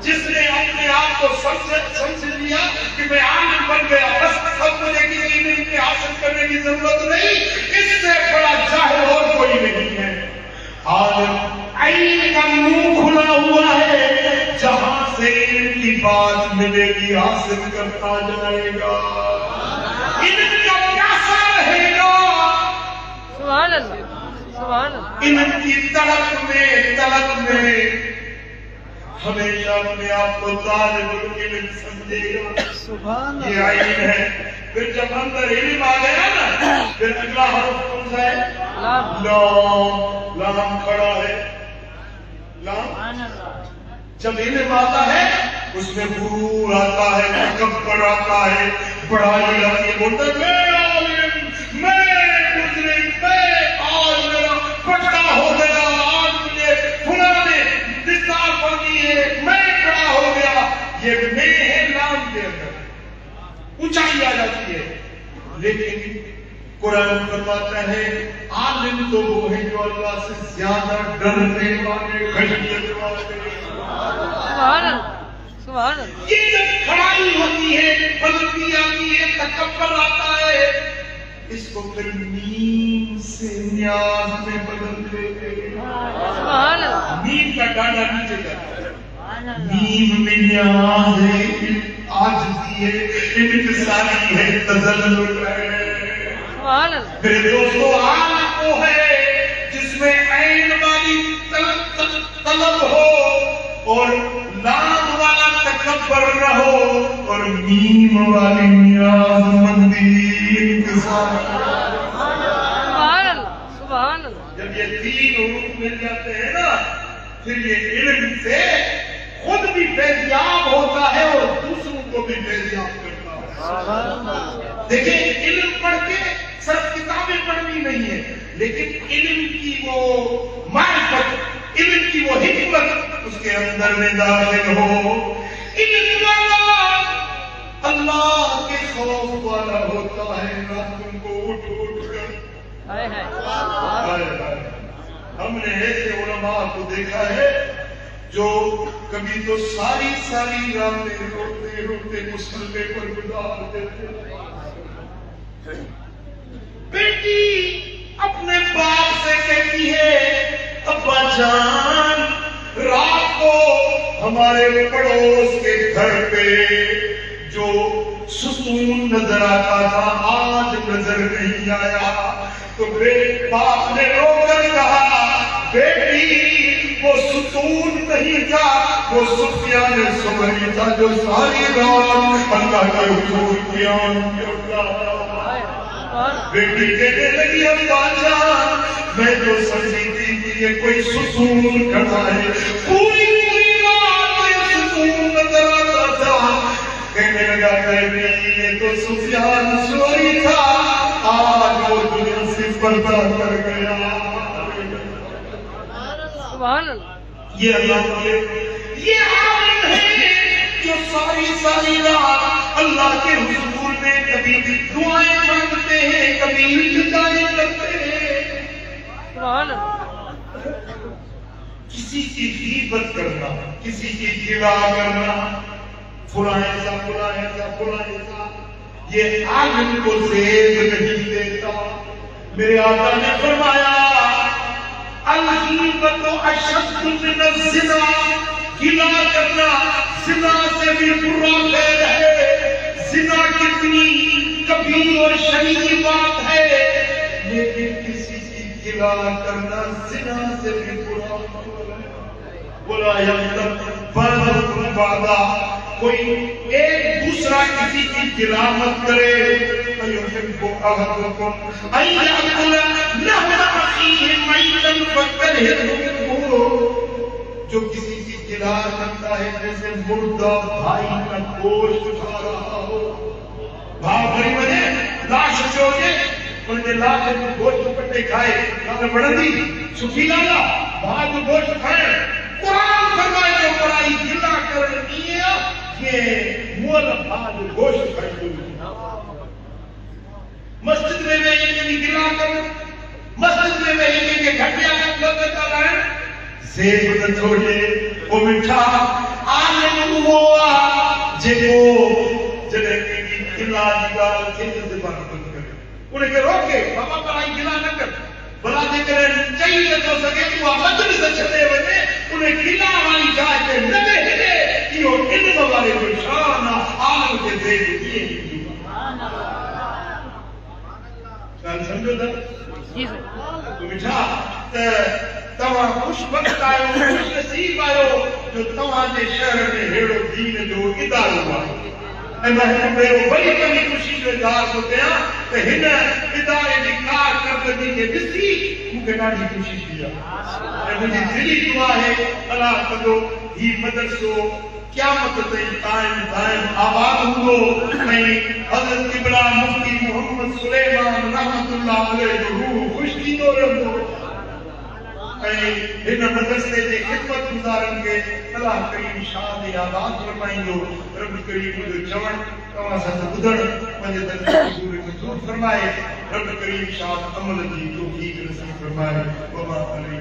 جس نے اپنے آپ کو سمجھ لیا کہ میں عالم بن گیا، بس اب مجھے کسی علم کی حاصل کرنے کی ضرورت نہیں، اس سے بڑا جاہل اور کوئی نہیں ہے. عالم عین کا منہ کھلا ہوا ہے، جہاں سے علم کی بات ملے گی حاصل کرتا جائے گا، علم کا پیاسا رہے گا. سبحان اللہ، سبحان اللہ. علم کی طلب میں ہمیشہ اپنے آپ کو طالب العلم سمجھے گا. یہ عین ہے. پھر جب اندر علم آ گیا نا، پھر اگلا حرف کون سا ہے؟ لام. لام کھڑا ہے. لام جب علم آتا ہے اس میں غرور آتا ہے، تکبر آتا ہے، بڑائی آتی ہے. بولتا ہے میں عالم، میں مجرم، میں آج میرا پٹا ہو گیا، آج مجھے فلاں نے دستار پڑھ دی ہے، میں بڑا ہو گیا. یہ میں ہے لام کے اندر اونچائی آ جاتی ہے. لیکن قرآن فرماتا ہے عالم تو وہ ہے جو اللہ سے زیادہ ڈرنے والے، خشیت والے. سبحان اللہ، سبحان اللہ. یہ جب کھڑائی ہوتی ہے، بلندی آتی ہے، تکبر آتا ہے، اس کو پھر میم سے نیاز میں بدل دیتے ہیں. سبحان اللہ. میم کا ڈانڈا نیچے جاتا ہے. میم میں نیاز ہے، عاجزی ہے، انکساری ہے، تذلل ہے. سبحان اللہ. میرے دوستو، عالم وہ ہے جس میں عین والی طلب ہو اور لام والا تکبر نہ ہو اور میم والی نیاز مندی، انکسار. سبحان اللہ، سبحان اللہ. جب یہ 3 حروف مل جاتے ہیں نا، پھر یہ علم سے خود بھی فیضیاب ہوتا ہے اور دوسروں کو بھی فیضیاب کرتا ہے. دیکھیں، علم پڑھ کے صرف کتابیں پڑھنی نہیں ہے، لیکن علم کی وہ معرفت، علم کی وہ حکمت اس کے اندر میں داخل ہو. علم والا اللہ کے خوف والا ہوتا ہے، راتوں کو اٹھ کر. ہم نے ایسے علماء کو دیکھا ہے جو کبھی تو ساری راتیں روتے مسلے پر گزار دیتے. بیٹی اپنے باپ سے کہتی ہے ابا جان، رات کو ہمارے پڑوس کے گھر پہ جو ستون نظر آتا تھا آج نظر نہیں آیا. تو باپ نے رو کر کہا بیٹی وہ ستون نہیں تھا، وہ سفیان ثوری تھا جو ساری رات اللہ کے حضور قیام کرتا. بیٹی کہنے لگی ابا جان میں تو سمجھی تھی کہ یہ کوئی ستون کھڑا ہے، پوری رات یہ ستون نظر آتا تھا. کہنے لگا نہیں، یہ تو سفیان ثوری تھا، آج وہ دنیا سے پردہ کر گیا. سبحان اللہ. یہ اللہ یہ عالم ہے جو ساری رات اللہ کے حضور میں کبھی دعائیں مانگتے ہیں، کبھی التجائیں کرتے ہیں. سبحان اللہ. کسی کی غیبت کرنا، کسی کی گلا کرنا، فلاں ایسا، یہ عالم کو زیب نہیں دیتا. میرے آقا نے فرمایا الغیبت اشد زنا گلا کرنا زنا سے بھی برا خیر ہے. زنا کتنی کبھی اور شنیع بات ہے لیکن کسی کی گلا کرنا زنا سے بھی برا ہے. ولا یغتب بعضکم بعضا کوئی ایک دوسرا کسی کی گلا مت کرے. ایحب احدکم ان یاکل لحم اخیہ میتا فکرہتموہ جو کسی کی گلا کرتا ہے جیسے مردہ بھائی کا گوشت کھا رہا ہو. بھائی بڑی وجہ لاش چوجے انہیں لاش کو گوشت پٹے کھائے کہاں بڑھتی سکھی لالا بھائی کو گوشت کھائے. قرآن فرمائے جو برائی گلا کرنی ہے یہ مول بھائی گوشت کھائے. مسجد میں یہ گلا کر مسجد میں یہ گھٹیا کا لائن زیب نہ چھوڑے وہ مٹھا عالم ہوا جیکو جڑے کی گلا دی گال تھے زبان بند کرے انہیں کہ روکے بابا برائی گلا نہ کر بلا دے کر چاہیے تو سکے تو مجلس سے چھڑے ونے انہیں گلا والی جائے تے نہ بہلے کہ وہ علم والے کو شان عالم کے زیب دیے. سبحان اللہ سمجھو دا جی سر تو مٹھا تمہاں خوش وقت آئے ہو خوش نصیب آئے ہو جو تمہاں دے شہر میں ہیڑو دین جو ادار ہوا ہے. محبوب ہے وہ بڑی کمی خوشی جو ادار ہوتے ہیں کہ ہن ادارے دی کار کردگی کے دسی مجھے ڈاڈی خوشی کیا. مجھے دلی دعا ہے اللہ کرو ہی مدرسو قیامت تائیں قائم دائم آباد ہو. میں حضرت قبلہ مفتی محمد سلیمان رحمت اللہ علیہ جو روح خوش تھی دو رہو ان مدرسے کے خدمت گزارن کے اللہ کریم شان آباد فرمائیں جو رب کریم جو چون تمہاں ساتھ بدڑ مجھے حضور منظور فرمائے. رب کریم شان عمل کی توفیق نصیب فرمائے. وما علیہ